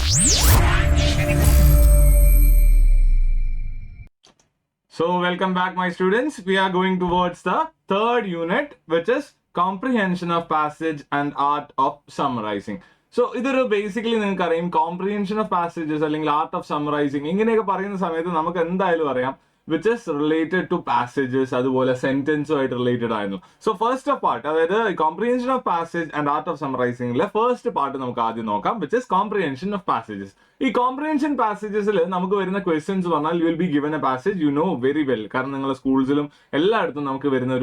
So welcome back, my students. We are going towards the third unit, which is comprehension of passage and art of summarizing. So ഇതൊരു basically നിങ്ങൾക്ക് അറിയാം comprehension of passages അല്ലെങ്കിൽ art of summarising ഇങ്ങനെയൊക്കെ പറയുന്ന സമയത്ത് നമുക്ക് എന്തായാലും അറിയാം which is related to passages അതുപോലെ സെന്റൻസുമായിട്ട് റിലേറ്റഡ് ആയിരുന്നു. സോ ഫസ്റ്റ് ഓഫ് പാർട്ട് അതായത് comprehension of passage and art of സമ്മറൈസിംഗിലെ ഫസ്റ്റ് പാർട്ട് നമുക്ക് ആദ്യം നോക്കാം, which is comprehension of passages. ഈ കോംപ്രിഹെൻഷൻ പാസേജസിൽ നമുക്ക് വരുന്ന ക്വസ്റ്റ്യൻസ് പറഞ്ഞാൽ you will be given a passage you know very well, കാരണം നിങ്ങളുടെ സ്കൂൾസിലും എല്ലായിടത്തും നമുക്ക് വരുന്ന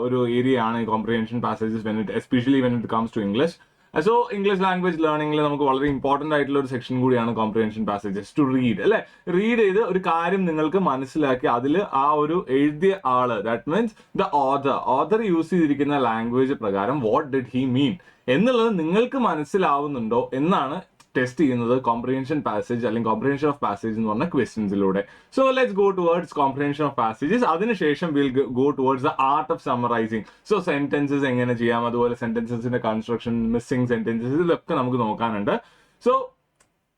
ഒരു ഏരിയ ആണ് comprehension passages especially when it comes to English. So English language ലേണിംഗിൽ നമുക്ക് വളരെ ഇമ്പോർട്ടന്റ് ആയിട്ടുള്ള ഒരു സെക്ഷൻ കൂടിയാണ് കോംപ്രിഹെൻഷൻ പാസേജസ് ടു റീഡ്, അല്ലെ? റീഡ് ചെയ്ത് ഒരു കാര്യം നിങ്ങൾക്ക് മനസ്സിലാക്കി അതിൽ ആ ഒരു എഴുതിയ ആള്, that means the author use ചെയ്തിരിക്കുന്ന ലാംഗ്വേജ് പ്രകാരം വാട്ട് ഡിഡ് ഹി മീൻ എന്നുള്ളത് നിങ്ങൾക്ക് മനസ്സിലാവുന്നുണ്ടോ എന്നാണ് ടെസ്റ്റ് ചെയ്യുന്നത് കോംപ്രിഹെൻഷൻ പാസേജ് അല്ലെങ്കിൽ കോംപ്രിഹെൻഷൻ ഓഫ് പാസേജ് എന്ന് പറഞ്ഞ ക്വസ്റ്റ്യൻസിലൂടെ. So let's go towards comprehension of passages. അതിനുശേഷം will go towards the art of summarising. So sentences എങ്ങനെ ചെയ്യാം, അതുപോലെ സെന്റൻസസിന്റെ കൺസ്ട്രക്ഷൻ, മിസ്സിംഗ് സെന്റൻസസ്, ഇതൊക്കെ നമുക്ക് നോക്കാനുണ്ട്. So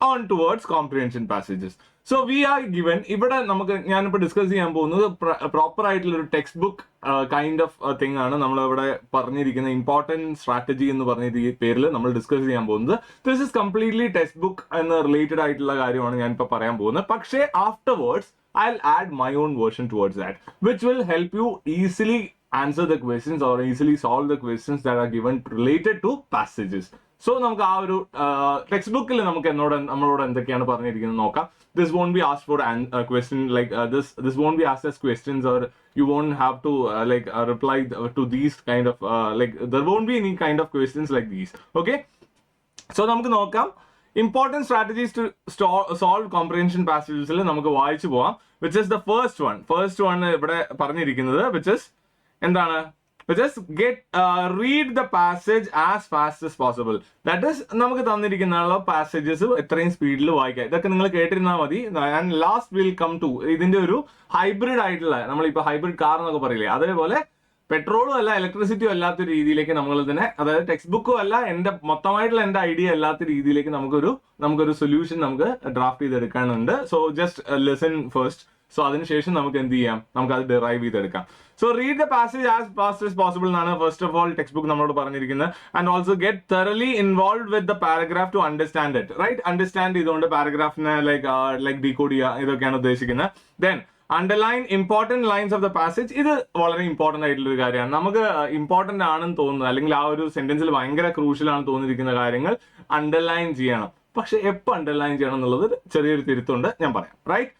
on towards comprehension passages. So we are given ഇവിടെ നമുക്ക് ഞാനിപ്പോൾ ഡിസ്കസ് ചെയ്യാൻ പോകുന്നത് പ്രോപ്പർ ആയിട്ടുള്ള ഒരു text book kind of thing ആണ് നമ്മൾ ഇവിടെ പറഞ്ഞിരിക്കുന്ന ഇമ്പോർട്ടൻറ്റ് സ്ട്രാറ്റജി എന്ന് പറഞ്ഞ പേരിൽ നമ്മൾ ഡിസ്കസ് ചെയ്യാൻ പോകുന്നത്. This is completely text book എന്ന് റിലേറ്റഡ് ആയിട്ടുള്ള കാര്യമാണ് ഞാനിപ്പോൾ പറയാൻ പോകുന്നത്. പക്ഷേ afterwards I'll add my own version towards that, which will help you easily answer the questions or easily solve the questions that are given related to passages. So നമുക്ക് ആ ഒരു ടെക്സ്റ്റ് ബുക്കിൽ നമുക്ക് നമ്മളോട് എന്തൊക്കെയാണ് പറഞ്ഞിരിക്കുന്നത് നോക്കാം. This won't be asked for a question like this won't be asked as questions, or you won't have to reply to these kind of there won't be any kind of questions like these. Okay, so നമുക്ക് നോക്കാം important strategies to solve comprehension passages. നമുക്ക് വായിച്ചു പോവാം. which is the first one ഇവിടെ പറഞ്ഞിരിക്കുന്നത്, which is എന്താണ്, which is read the passage as fast as possible. That is നമുക്ക് തന്നിരിക്കുന്ന പാസേജസ് എത്രയും സ്പീഡിൽ വായിക്കാം. ഇതൊക്കെ നിങ്ങൾ കേട്ടിരുന്നാൽ മതി. And last will come to ഇതിന്റെ ഒരു ഹൈബ്രിഡ് ആയിട്ടുള്ള, നമ്മളിപ്പോൾ ഹൈബ്രിഡ് കാർ എന്നൊക്കെ പറയില്ലേ, അതേപോലെ പെട്രോളും അല്ല ഇലക്ട്രിസിറ്റിയും അല്ലാത്ത രീതിയിലേക്ക് നമ്മൾ തന്നെ, അതായത് ടെക്സ്റ്റ് ബുക്കും അല്ല മൊത്തമായിട്ടുള്ള ഐഡിയ അല്ലാത്ത രീതിയിലേക്ക് നമുക്കൊരു സൊല്യൂഷൻ നമുക്ക് ഡ്രാഫ്റ്റ് ചെയ്തെടുക്കാനുണ്ട്. So just listen first. So അതിനുശേഷം നമുക്ക് എന്ത് ചെയ്യാം, നമുക്ക് അത് ഡിറൈവ് ചെയ്തെടുക്കാം. So read the passage as fast as possible എന്നാണ് first of all textbook നമ്മളോട് പറഞ്ഞിരിക്കുന്നത്. And also get thoroughly involve with the paragraph to understand it. Right, understand ചെയ്തുകൊണ്ട് പാരഗ്രാഫിനെ ലൈക്ക് ഡീകോഡ് ചെയ്യുക, ഇതൊക്കെയാണ് ഉദ്ദേശിക്കുന്നത്. Then underline important lines of the passage. ഇത് വളരെ ഇമ്പോർട്ടന്റ് ആയിട്ടുള്ള ഒരു കാര്യമാണ്. നമുക്ക് ഇമ്പോർട്ടന്റ് ആണെന്ന് തോന്നുന്നത് അല്ലെങ്കിൽ ആ ഒരു സെന്റൻസിൽ ഭയങ്കര ക്രൂഷ്യൽ ആണെന്ന് തോന്നിയിരിക്കുന്ന കാര്യങ്ങൾ അണ്ടർലൈൻ ചെയ്യണം. പക്ഷെ എപ്പോൾ അണ്ടർലൈൻ ചെയ്യണം എന്നുള്ളത് ചെറിയൊരു തിരുത്തുണ്ട്, ഞാൻ പറയാം. Right,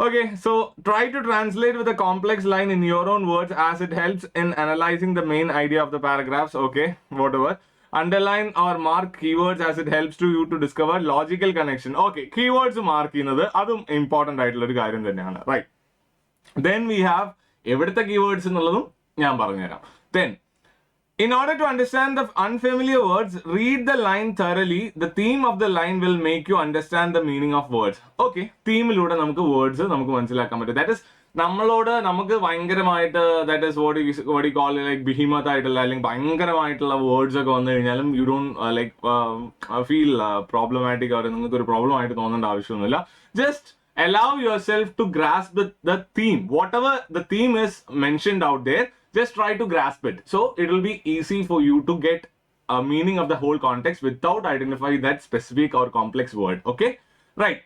okay, so try to translate with a complex line in your own words as it helps in analyzing the main idea of the paragraphs. Okay, whatever. Underline or mark keywords as it helps to you to discover logical connection. Okay, keywords mark ചെയ്യുന്നത് അതും important ആയിട്ടുള്ള ഒരു കാര്യം തന്നെയാണ്. Right, then we have എവിടുത്തെ keywords എന്നുള്ളതും ഞാൻ പറഞ്ഞുതരാം. Then in order to understand the unfamiliar words, read the line thoroughly. The theme of the line will make you understand the meaning of words. Okay, തീമിലൂടെ നമുക്ക് words നമുക്ക് മനസ്സിലാക്കാൻ പറ്റും. That is നമുക്ക് ഭയങ്കരമായിട്ട് that is what you call like behemoth ആയിട്ടുള്ള അല്ലെങ്കിൽ ഭയങ്കരമായിട്ടുള്ള words ഒക്കെ വന്നു കഴിഞ്ഞാലും യു ഡോണ്ട് ഫീൽ പ്രോബ്ലമാറ്റിക്, അവർ നിങ്ങൾക്ക് ഒരു പ്രോബ്ലം ആയിട്ട് തോന്നേണ്ട ആവശ്യമൊന്നുമില്ല. Just allow yourself to grasp the theme. Whatever the theme is mentioned out there, just try to grasp it. So it will be easy for you to get a meaning of the whole context without identifying that specific or complex word. Okay, right.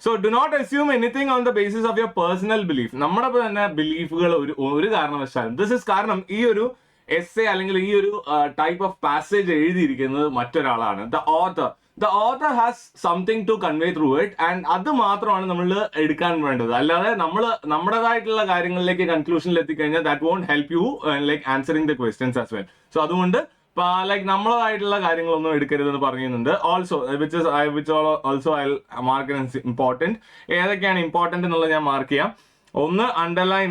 So do not assume anything on the basis of your personal belief. നമ്മുടെ തന്നെ ബിലീഫുകൾ ഒരു കാരണവശാലും, this is കാരണം ഈ ഒരു essay അല്ലെങ്കിൽ ഈ ഒരു ടൈപ്പ് ഓഫ് പാസേജ് എഴുതിയിരിക്കുന്നത് മറ്റൊരാളാണ്. The author has something to convey through it, and അത് മാത്രമാണ് നമ്മൾ എടുക്കാൻ വേണ്ടത്. അല്ലാതെ നമ്മൾ നമ്മുടേതായിട്ടുള്ള കാര്യങ്ങളിലേക്ക് കൺക്ലൂഷനിൽ എത്തിക്കഴിഞ്ഞാൽ that won't help you like answering the questions as well. So അതുകൊണ്ട് ലൈക്ക് നമ്മളതായിട്ടുള്ള കാര്യങ്ങളൊന്നും എടുക്കരുതെന്ന് പറയുന്നുണ്ട്. Also which also I'll mark as important. ഏതൊക്കെയാണ് ഇമ്പോർട്ടന്റ് എന്നുള്ളത് ഞാൻ മാർക്ക് ചെയ്യാം. ഒന്ന് അണ്ടർലൈൻ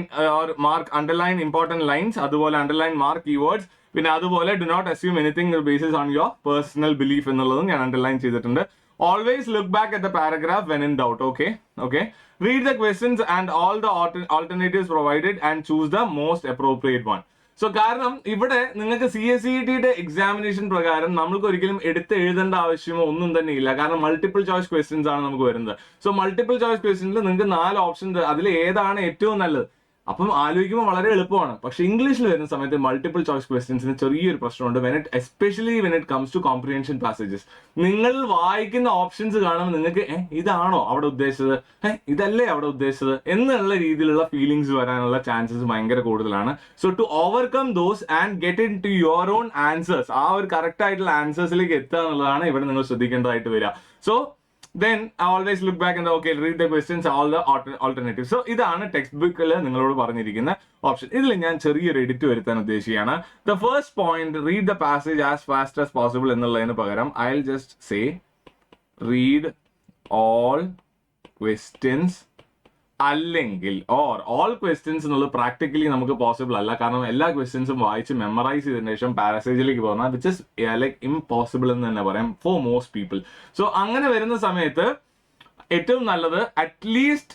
അണ്ടർലൈൻ ഇമ്പോർട്ടന്റ് ലൈൻസ്, അതുപോലെ അണ്ടർലൈൻ മാർക്ക് കീവേർഡ്സ്, പിന്നെ അതുപോലെ do not assume anything basis on your personal belief എന്നുള്ളതും ഞാൻ അണ്ടർലൈൻ ചെയ്തിട്ടുണ്ട്. Always look back at the paragraph when in doubt. Okay, read the questions and all the alternatives provided and choose the most appropriate one. So കാരണം ഇവിടെ നിങ്ങൾക്ക് CSEET examination പ്രകാരം നമുക്ക് ഒരിക്കലും എടുത്ത് എഴുതേണ്ട ആവശ്യമോ ഒന്നും തന്നെ ഇല്ല. കാരണം മൾട്ടിപ്പിൾ ചോയ്സ് ക്വസ്റ്റ്യൻസ് ആണ് നമുക്ക് വരുന്നത്. സോ മൾട്ടിപ്പിൾ ചോയ്സ് ക്വസ്റ്റ്യൻസിൽ നിങ്ങൾക്ക് 4 ഓപ്ഷൻ, അതിൽ ഏതാണ് ഏറ്റവും നല്ലത് അപ്പം ആലോചിക്കുമ്പോൾ വളരെ എളുപ്പമാണ്. പക്ഷെ ഇംഗ്ലീഷിൽ വരുന്ന സമയത്ത് മൾട്ടിപ്പിൾ ചോയ്സ് ക്വസ്റ്റ്യൻസിന് ചെറിയൊരു പ്രശ്നമുണ്ട്. Especially when it comes to comprehension passages. നിങ്ങൾ വായിക്കുന്ന ഓപ്ഷൻസ് കാണുമ്പോൾ നിങ്ങൾക്ക് ഇതാണോ അവിടെ ഉദ്ദേശിച്ചത്, ഇതല്ലേ അവിടെ ഉദ്ദേശിച്ചത് എന്നുള്ള രീതിയിലുള്ള ഫീലിംഗ്സ് വരാനുള്ള ചാൻസസ് ഭയങ്കര കൂടുതലാണ്. So to overcome those and get in to your own answers, ആ ഒരു കറക്റ്റ് ആയിട്ടുള്ള ആൻസേഴ്സിലേക്ക് എത്തുക എന്നുള്ളതാണ് ഇവിടെ നിങ്ങൾ ശ്രദ്ധിക്കേണ്ടതായിട്ട് വരിക. So then I always look back and okay, read the questions, all the alternatives. So ഇതാണ് ടെക്സ്റ്റ് ബുക്കിൽ നിങ്ങളോട് പറഞ്ഞിരിക്കുന്ന ഓപ്ഷൻ. ഇതിൽ ഞാൻ ചെറിയൊരു എഡിറ്റ് വരുത്താൻ ഉദ്ദേശിക്കുകയാണ്. The first point, read the passage as fast as possible എന്നുള്ളതിന് പകരം I'll just say read all questions, അല്ലെങ്കിൽ ഓർ ഓൾ ക്വസ്റ്റ്യൻസ് എന്നുള്ളത് പ്രാക്ടിക്കലി നമുക്ക് പോസിബിൾ അല്ല. കാരണം എല്ലാ ക്വസ്റ്റ്യൻസും വായിച്ച് മെമ്മറൈസ് ചെയ്തതിനു ശേഷം പാസേജിലേക്ക് പോകുന്നത് വിച്ച് ഇസ് ലൈക്ക് ഇംപോസിബിൾ എന്ന് തന്നെ പറയാം ഫോർ മോസ്റ്റ് പീപ്പിൾ. സോ അങ്ങനെ വരുന്ന സമയത്ത് ഏറ്റവും നല്ലത് അറ്റ്ലീസ്റ്റ്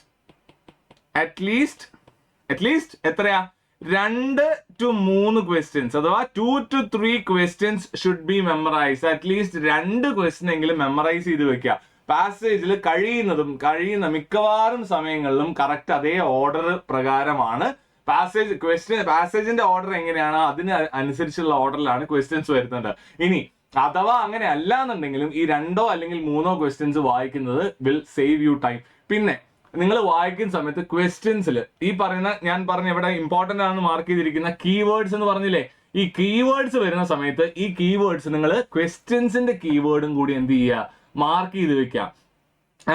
എത്രയാ 2 to 3 ക്വസ്റ്റ്യൻസ്, അഥവാ 2 to 3 questions should be memorise. At least 2 question എങ്കിലും മെമ്മറൈസ് ചെയ്ത് വെക്കുക. പാസേജിൽ കഴിയുന്ന മിക്കവാറും സമയങ്ങളിലും കറക്റ്റ് അതേ ഓർഡർ പ്രകാരമാണ് പാസേജിന്റെ ഓർഡർ എങ്ങനെയാണ് അതിന് അനുസരിച്ചുള്ള ഓർഡറിലാണ് ക്വസ്റ്റ്യൻസ് വരുന്നത്. ഇനി അഥവാ അങ്ങനെ അല്ല എന്നുണ്ടെങ്കിലും ഈ 2 അല്ലെങ്കിൽ 3 ക്വസ്റ്റ്യൻസ് വായിക്കുന്നത് വിൽ സേവ് യു ടൈം. പിന്നെ നിങ്ങൾ വായിക്കുന്ന സമയത്ത് ക്വസ്റ്റ്യൻസിൽ ഈ പറയുന്ന ഞാൻ പറഞ്ഞ ഇവിടെ ഇമ്പോർട്ടന്റ് ആണെന്ന് മാർക്ക് ചെയ്തിരിക്കുന്ന കീവേഡ്സ് എന്ന് പറഞ്ഞില്ലേ, ഈ കീവേഡ്സ് വരുന്ന സമയത്ത് ഈ കീവേഡ്സ് നിങ്ങൾ ക്വസ്റ്റ്യൻസിന്റെ കീവേഡും കൂടി എന്ത് ചെയ്യുക, മാർക്ക് ചെയ്ത് വെക്കാം.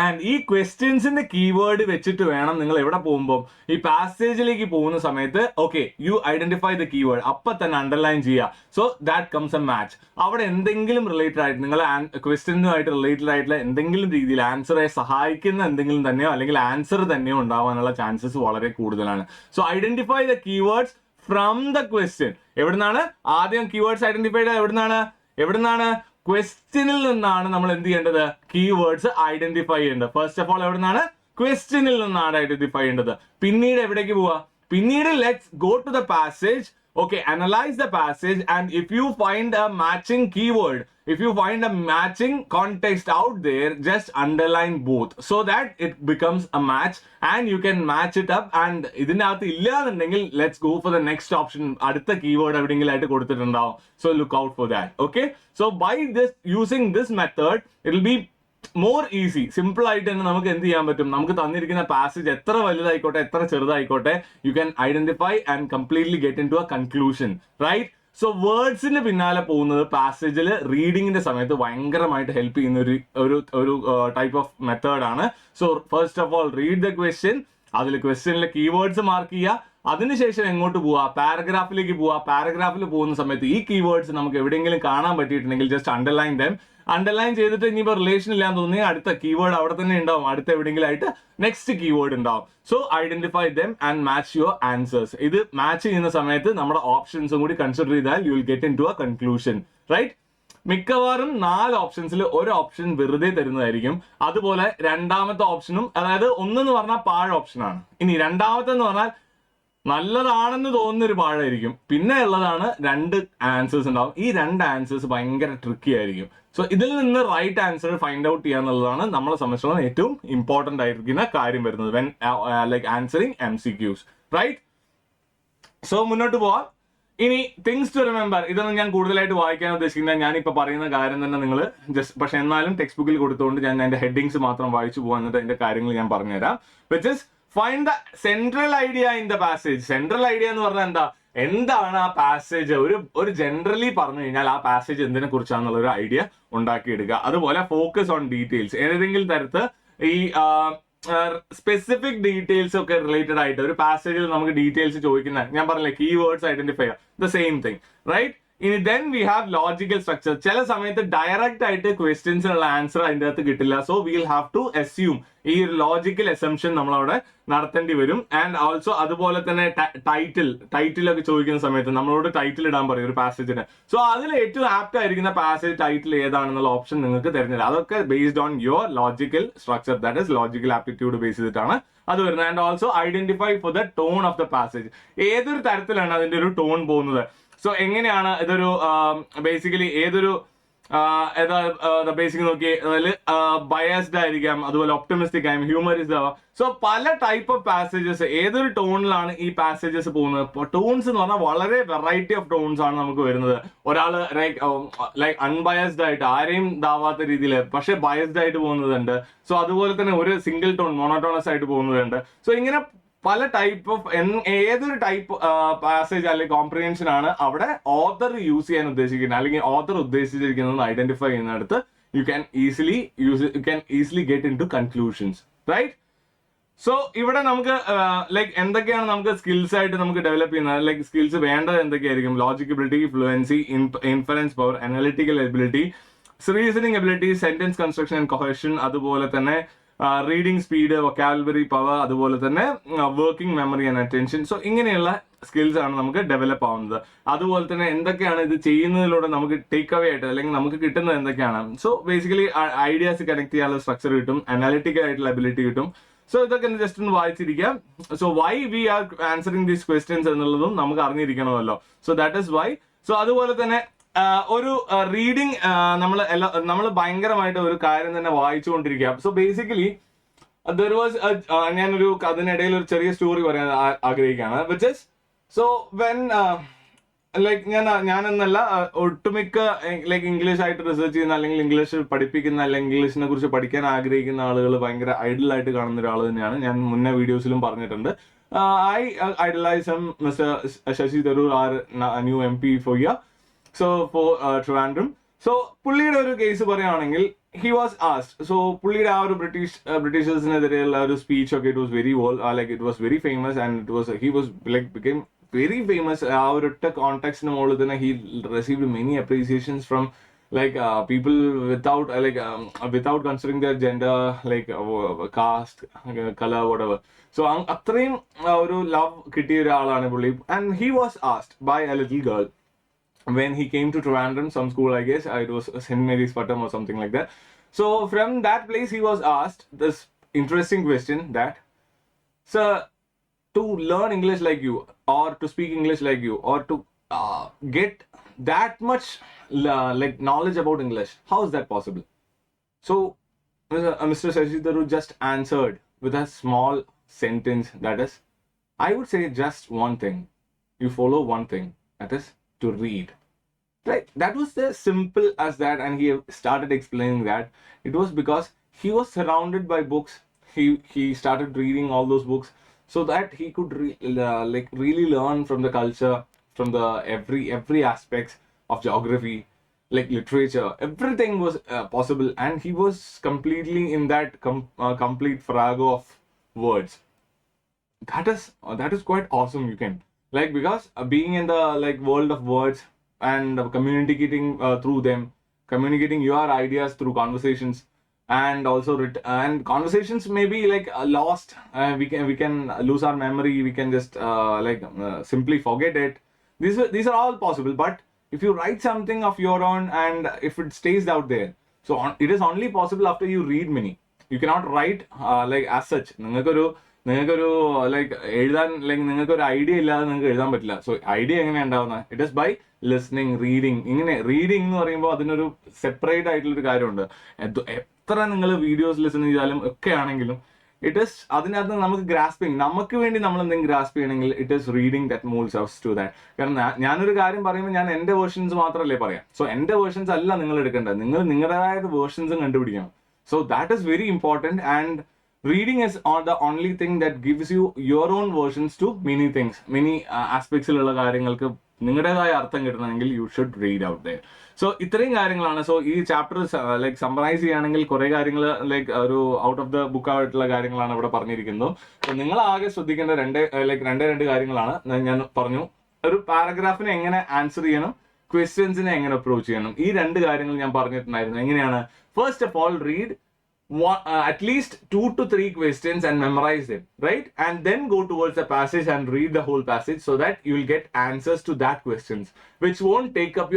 ആൻഡ് ഈ ക്വസ്റ്റ്യൻസിന്റെ കീവേഡ് വെച്ചിട്ട് വേണം നിങ്ങൾ എവിടെ പോകുമ്പോൾ ഈ പാസേജിലേക്ക് പോകുന്ന സമയത്ത് okay you identify the keyword, അപ്പൊ തന്നെ അണ്ടർലൈൻ ചെയ്യുക. So that comes A match. അവിടെ എന്തെങ്കിലും റിലേറ്റഡ് ആയിട്ട് നിങ്ങൾ ക്വസ്റ്റ്യനുമായിട്ട് റിലേറ്റഡ് ആയിട്ടുള്ള എന്തെങ്കിലും രീതിയിൽ ആൻസറെ സഹായിക്കുന്ന എന്തെങ്കിലും തന്നെയോ അല്ലെങ്കിൽ ആൻസർ തന്നെയോ ഉണ്ടാവാനുള്ള ചാൻസസ് വളരെ കൂടുതലാണ്. So identify the keywords from the question. എവിടുന്നാണ് ആദ്യം കീവേഡ്സ് ഐഡന്റിഫൈ ചെയ്ത് എവിടുന്നാണ് ക്വസ്റ്റ്യനിൽ നിന്നാണ് നമ്മൾ എന്ത് ചെയ്യേണ്ടത്, കീവേഡ്സ് ഐഡന്റിഫൈ ചെയ്യേണ്ടത്. ഫസ്റ്റ് ഓഫ് ഓൾ എവിടുന്നാണ്, ക്വസ്റ്റ്യനിൽ നിന്നാണ് ഐഡന്റിഫൈ ചെയ്യേണ്ടത്. പിന്നീട് എവിടേക്ക് പോവാ, പിന്നീട് let's go to the passage. Okay, analyze the passage, and if you find a matching keyword, if you find a matching context out there, just underline both so that it becomes a match and you can match it up. And ഇതിനകത്ത് ഇല്ല എന്നുണ്ടെങ്കിൽ let's go for the next option. അടുത്ത keyword എവിടെയെങ്കിലും ആയിട്ട് കൊടുത്തിട്ടുണ്ടാവും. So look out for that. Okay, so by this using this method it will be more easy. Simple ആയിട്ട് തന്നെ നമുക്ക് എന്ത് ചെയ്യാൻ പറ്റും, നമുക്ക് തന്നിരിക്കുന്ന പാസേജ് എത്ര വലുതായിക്കോട്ടെ എത്ര ചെറുതായിക്കോട്ടെ you can identify and completely get in to a conclusion, right? So വേർഡ്സിന് പിന്നാലെ പോകുന്നത് പാസേജിൽ റീഡിങ്ങിന്റെ സമയത്ത് ഭയങ്കരമായിട്ട് ഹെൽപ്പ് ചെയ്യുന്ന ഒരു ടൈപ്പ് ഓഫ് മെത്തേഡാണ്. So first of all read the question, അതിൽ ക്വസ്റ്റ്യനിലെ കീവേഡ്സ് മാർക്ക് ചെയ്യുക. അതിനുശേഷം എങ്ങോട്ട് പോവാ, പാരഗ്രാഫിലേക്ക് പോവാ. പാരഗ്രാഫിൽ പോകുന്ന സമയത്ത് ഈ കീവേഡ്സ് നമുക്ക് എവിടെയെങ്കിലും കാണാൻ പറ്റിയിട്ടുണ്ടെങ്കിൽ ജസ്റ്റ് അണ്ടർലൈൻ ദം. അണ്ടർലൈൻ ചെയ്തിട്ട് ഇനിയിപ്പോൾ റിലേഷൻ ഇല്ലാന്ന് തോന്നി അടുത്ത കീവേഡ് അവിടെ തന്നെ ഉണ്ടാവും, അടുത്ത എവിടെയെങ്കിലും ആയിട്ട് നെക്സ്റ്റ് കീവേഡ് ഉണ്ടാവും. So identify them and match your answers. ഇത് മാച്ച് ചെയ്യുന്ന സമയത്ത് നമ്മുടെ ഓപ്ഷൻസും കൂടി കൺസിഡർ ചെയ്താൽ you will get in to a conclusion, right? മിക്കവാറും 4 ഓപ്ഷൻസിൽ ഒരു ഓപ്ഷൻ വെറുതെ തരുന്നതായിരിക്കും. അതുപോലെ രണ്ടാമത്തെ ഓപ്ഷനും, അതായത് ഒന്നെന്ന് പറഞ്ഞാൽ പാഴ് ഓപ്ഷനാണ്. ഇനി രണ്ടാമത്തെ എന്ന് പറഞ്ഞാൽ നല്ലതാണെന്ന് തോന്നുന്ന ഒരു പാഴായിരിക്കും. പിന്നെ ഉള്ളതാണ് 2 ആൻസേഴ്സ് ഉണ്ടാവും. ഈ 2 ആൻസേഴ്സ് ഭയങ്കര ട്രിക്കി ആയിരിക്കും. സോ ഇതിൽ നിന്ന് റൈറ്റ് ആൻസർ ഫൈൻഡ് ഔട്ട് ചെയ്യുക എന്നുള്ളതാണ് നമ്മളെ സംബന്ധിച്ചിടത്തോളം ഏറ്റവും ഇമ്പോർട്ടന്റ് ആയിരിക്കുന്ന കാര്യം വരുന്നത് when like answering MCQs, right? So മുന്നോട്ട് പോവാം. ഇനി തിങ്സ് ടു റിമെമ്പർ, ഇതൊന്നും ഞാൻ കൂടുതലായിട്ട് വായിക്കാൻ ഉദ്ദേശിക്കുന്നത് ഞാനിപ്പോൾ പറയുന്ന കാര്യം തന്നെ നിങ്ങൾ ജസ്റ്റ്, പക്ഷെ എന്നാലും ടെക്സ്റ്റ് ബുക്കിൽ കൊടുത്തുകൊണ്ട് ഞാൻ അതിന്റെ ഹെഡിങ്സ് മാത്രം വായിച്ചു പോകാൻ, എന്നിട്ട് അതിന്റെ കാര്യങ്ങൾ ഞാൻ പറഞ്ഞുതരാം. Which is find the central idea in the passage. Central idea എന്ന് പറഞ്ഞാൽ എന്താണ് ആ പാസേജ്, ഒരു ജനറലി പറഞ്ഞു കഴിഞ്ഞാൽ ആ പാസേജ് എന്തിനെ കുറിച്ചാണെന്നുള്ള ഒരു ഐഡിയ ഉണ്ടാക്കിയെടുക്കുക. അതുപോലെ ഫോക്കസ് ഓൺ ഡീറ്റെയിൽസ്, ഏതെങ്കിലും തരത്ത് ഈ സ്പെസിഫിക് ഡീറ്റെയിൽസ് ഒക്കെ റിലേറ്റഡ് ആയിട്ട് ഒരു പാസേജിൽ നമുക്ക് ഡീറ്റെയിൽസ് ചോദിക്കുന്ന, ഞാൻ പറഞ്ഞില്ലേ കീവേഡ്സ് ഐഡന്റിഫൈ ചെയ്യുക, the same thing, right? then we have logical structure. ചില സമയത്ത് ഡയറക്റ്റ് ആയിട്ട് ക്വസ്റ്റ്യൻസിനുള്ള ആൻസർ അതിൻ്റെ അകത്ത് കിട്ടില്ല. So will have to assume, ഈ ഒരു ലോജിക്കൽ അസംഷൻ നമ്മളവിടെ നടത്തേണ്ടി വരും. ആൻഡ് ഓൾസോ അതുപോലെ തന്നെ ടൈറ്റിലൊക്കെ ചോദിക്കുന്ന സമയത്ത് നമ്മളോട് ടൈറ്റിൽ ഇടാൻ പറയും ഒരു പാസേജിന്. സോ അതിൽ ഏറ്റവും ആപ്റ്റ് ആയിരിക്കുന്ന പാസേജ് ടൈറ്റിൽ ഏതാണെന്നുള്ള ഓപ്ഷൻ നിങ്ങൾക്ക് തിരഞ്ഞെടുക്കാം. അതൊക്കെ based on your logical structure, that is logical aptitude base ചെയ്തിട്ടാണ് അത് വരുന്നത്. And also identify for the tone of the passage, ഏതൊരു തരത്തിലാണ് അതിന്റെ ഒരു ടോൺ പോകുന്നത്. സോ എങ്ങനെയാണ് ഇതൊരു ബേസിക്കലി ഏതൊരു ബേസിക് നോക്കി അതിൽ ബയസ്ഡ് ആയിരിക്കാം, അതുപോലെ ഒപ്റ്റമിസ്റ്റിക് ആയിരിക്കും, ഹ്യൂമറിസ്റ്റ് ആവാം. സോ പല ടൈപ്പ് ഓഫ് പാസേജസ്, ഏതൊരു ടോണിലാണ് ഈ പാസേജസ് പോകുന്നത്. ടോൺസ് എന്ന് പറഞ്ഞാൽ വളരെ വെറൈറ്റി ഓഫ് ടോൺസ് ആണ് നമുക്ക് വരുന്നത്. ഒരാൾ ലൈക്ക് അൺബയസ്ഡ് ആയിട്ട് ആരെയും ഇതാവാത്ത രീതിയിൽ പക്ഷെ ബയസ്ഡ് ആയിട്ട് പോകുന്നതുണ്ട്. സോ അതുപോലെ തന്നെ ഒരു സിംഗിൾ ടോൺ മോണോട്ടോണസ് ആയിട്ട് പോകുന്നതുണ്ട്. സോ ഇങ്ങനെ പല ടൈപ്പ് ഓഫ് ഏതൊരു ടൈപ്പ് പാസേജ് അല്ലെങ്കിൽ കോംപ്രിഹെൻഷൻ ആണ് അവിടെ ഓഥർ യൂസ് ചെയ്യാൻ ഉദ്ദേശിക്കുന്നത് അല്ലെങ്കിൽ ഓഥർ ഉദ്ദേശിച്ചിരിക്കുന്നത് ഐഡന്റിഫൈ ചെയ്യുന്നിടത്ത് you can easily get in to conclusions, right? So ഇവിടെ നമുക്ക് ലൈക്ക് എന്തൊക്കെയാണ് നമുക്ക് സ്കിൽസ് ആയിട്ട് നമുക്ക് ഡെവലപ്പ് ചെയ്യുന്നത്, ലൈക്ക് സ്കിൽസ് വേണ്ടത് എന്തൊക്കെയായിരിക്കും? Logical ability, fluency, inference power, analytical ability, reasoning ability, sentence construction and cohesion, അതുപോലെ തന്നെ റീഡിംഗ് സ്പീഡ്, വൊക്കാബുലറി പവർ, അതുപോലെ തന്നെ working memory and attention. So ഇങ്ങനെയുള്ള സ്കിൽസ് ആണ് നമുക്ക് ഡെവലപ്പ് ആവുന്നത്. അതുപോലെ തന്നെ എന്തൊക്കെയാണ് ഇത് ചെയ്യുന്നതിലൂടെ നമുക്ക് ടേക്ക് അവേ ആയിട്ട് അല്ലെങ്കിൽ നമുക്ക് കിട്ടുന്നത് എന്തൊക്കെയാണ്? സോ ബേസിക്കലി ഐഡിയാസ് കണക്ട് ചെയ്യാനുള്ള സ്ട്രക്ചർ കിട്ടും, അനാലിറ്റിക്കൽ ആയിട്ടുള്ള എബിലിറ്റി കിട്ടും. സോ ഇതൊക്കെ ജസ്റ്റ് ഒന്ന് വായിച്ചിരിക്കാം. So why we are answering these questions എന്നുള്ളതും നമുക്ക് അറിഞ്ഞിരിക്കണമല്ലോ. So that is why. So അതുപോലെ തന്നെ ഒരു റീഡിങ് നമ്മൾ ഭയങ്കരമായിട്ട് ഒരു കാര്യം തന്നെ വായിച്ചുകൊണ്ടിരിക്കുക. സോ ബേസിക്കലി ദർ വാസ് ഞാനൊരു അതിനിടയിൽ ഒരു ചെറിയ സ്റ്റോറി പറയാൻ ആഗ്രഹിക്കുകയാണ്. Which is so when like ഞാനെന്നല്ല ഒട്ടുമിക്ക ലൈക്ക് ഇംഗ്ലീഷ് ആയിട്ട് റിസർച്ച് ചെയ്യുന്ന അല്ലെങ്കിൽ ഇംഗ്ലീഷ് പഠിപ്പിക്കുന്ന അല്ലെങ്കിൽ ഇംഗ്ലീഷിനെ കുറിച്ച് പഠിക്കാൻ ആഗ്രഹിക്കുന്ന ആളുകൾ ഭയങ്കര ഐഡൽ ആയിട്ട് കാണുന്ന ഒരാൾ തന്നെയാണ്. ഞാൻ മുന്നേ വീഡിയോസിലും പറഞ്ഞിട്ടുണ്ട്. I idolize him, Mr. Shashi Tharoor, our new MP for here. So for Trivandrum. So പുള്ളിയുടെ ഒരു കേസ് പറയുകയാണെങ്കിൽ he was asked. So പുള്ളിയുടെ ആ ഒരു ബ്രിട്ടീഷേഴ്സിനെതിരെയുള്ള ഒരു സ്പീച്ച് ഒക്കെ it was very well, like it was very famous and he was like became very famous. ആ ഒരു ഒറ്റ കോണ്ടെക്സ്റ്റിന് മുകളിൽ തന്നെ he received many appreciations from like people without considering their gender, like caste, color, whatever. So അത്രയും ഒരു love കിട്ടിയ ഒരാളാണ് പുള്ളി. And he was asked by a little girl when he came to Trivandrum, some school, I guess it was St. Mary's Patam or something like that. So from that place he was asked this interesting question that, sir, to learn English like you, or to speak English like you, or to get that much like knowledge about English, how is that possible? So Mr. Shashi Tharoor just answered with a small sentence, that is, I would say just one thing. You follow one thing, that is to read. Right? That was as simple as that, and he started explaining that it was because he was surrounded by books. He started reading all those books so that he could really learn from the culture, from the every aspects of geography, like literature. Everything was possible, and he was completely in that complete farrago of words. That is quite awesome. You can like, because being in the like world of words and communicating through them, communicating your ideas through conversations, and also and conversations may be like lost. We can lose our memory. We can just simply forget it. These are all possible. But if you write something of your own and if it stays out there, so it is only possible after you read many. You cannot write like as such. നിങ്ങൾക്കൊരു like എഴുതാൻ like നിങ്ങൾക്കൊരു idea ഇല്ലാതെ നിങ്ങൾക്ക് എഴുതാൻ പറ്റില്ല. So idea എങ്ങനെയാണ് ഉണ്ടാവുന്നത്? It is by listening, reading. ഇങ്ങനെ റീഡിങ് എന്ന് പറയുമ്പോൾ അതിനൊരു സെപ്പറേറ്റ് ആയിട്ടുള്ളൊരു കാര്യമുണ്ട്. എത്ര നിങ്ങൾ വീഡിയോസ് ലിസൺ ചെയ്താലും ഒക്കെ ആണെങ്കിലും ഇറ്റ് ഇസ് അതിനകത്ത് നമുക്ക് ഗ്രാസ്പിങ്, നമുക്ക് വേണ്ടി നമ്മൾ എന്തെങ്കിലും ഗ്രാസ്പ് ചെയ്യണമെങ്കിൽ it is reading that moves us to that. കാരണം ഞാനൊരു കാര്യം പറയുമ്പോൾ ഞാൻ എൻ്റെ വേർഷൻസ് മാത്രമല്ലേ പറയാം. സോ എൻ്റെ വേർഷൻസ് അല്ല നിങ്ങൾ എടുക്കേണ്ടത്, നിങ്ങൾ നിങ്ങളുടേതായ വേർഷൻസും കണ്ടുപിടിക്കണം. So that is very important. And reading is the only thing that gives you your own versions to many things, many aspects ഉള്ള കാര്യങ്ങൾക്ക് നിങ്ങളുടേതായ അർത്ഥം കിട്ടണമെങ്കിൽ you should read out there. So ഇത്രയും കാര്യങ്ങളാണ്. സോ ഈ ചാപ്റ്റർ ലൈക്ക് സമ്മറൈസ് ചെയ്യുകയാണെങ്കിൽ കുറെ കാര്യങ്ങൾ ലൈക്ക് ഒരു ഔട്ട് ഓഫ് ദ ബുക്ക് ആയിട്ടുള്ള കാര്യങ്ങളാണ് ഇവിടെ പറഞ്ഞിരിക്കുന്നത്. സോ നിങ്ങൾ ആകെ ശ്രദ്ധിക്കേണ്ട രണ്ട് കാര്യങ്ങളാണ് ഞാൻ പറഞ്ഞു. ഒരു പാരഗ്രാഫിനെ എങ്ങനെ ആൻസർ ചെയ്യണം, ക്വസ്റ്റ്യൻസിനെ എങ്ങനെ അപ്രോച്ച് ചെയ്യണം, ഈ രണ്ട് കാര്യങ്ങൾ ഞാൻ പറഞ്ഞിട്ടുണ്ടായിരുന്നു. എങ്ങനെയാണ്? First of all read at least 2 to 3 questions and memorize them, right? And then go towards the passage and read the whole passage so that you will get answers to that questions, which won't take up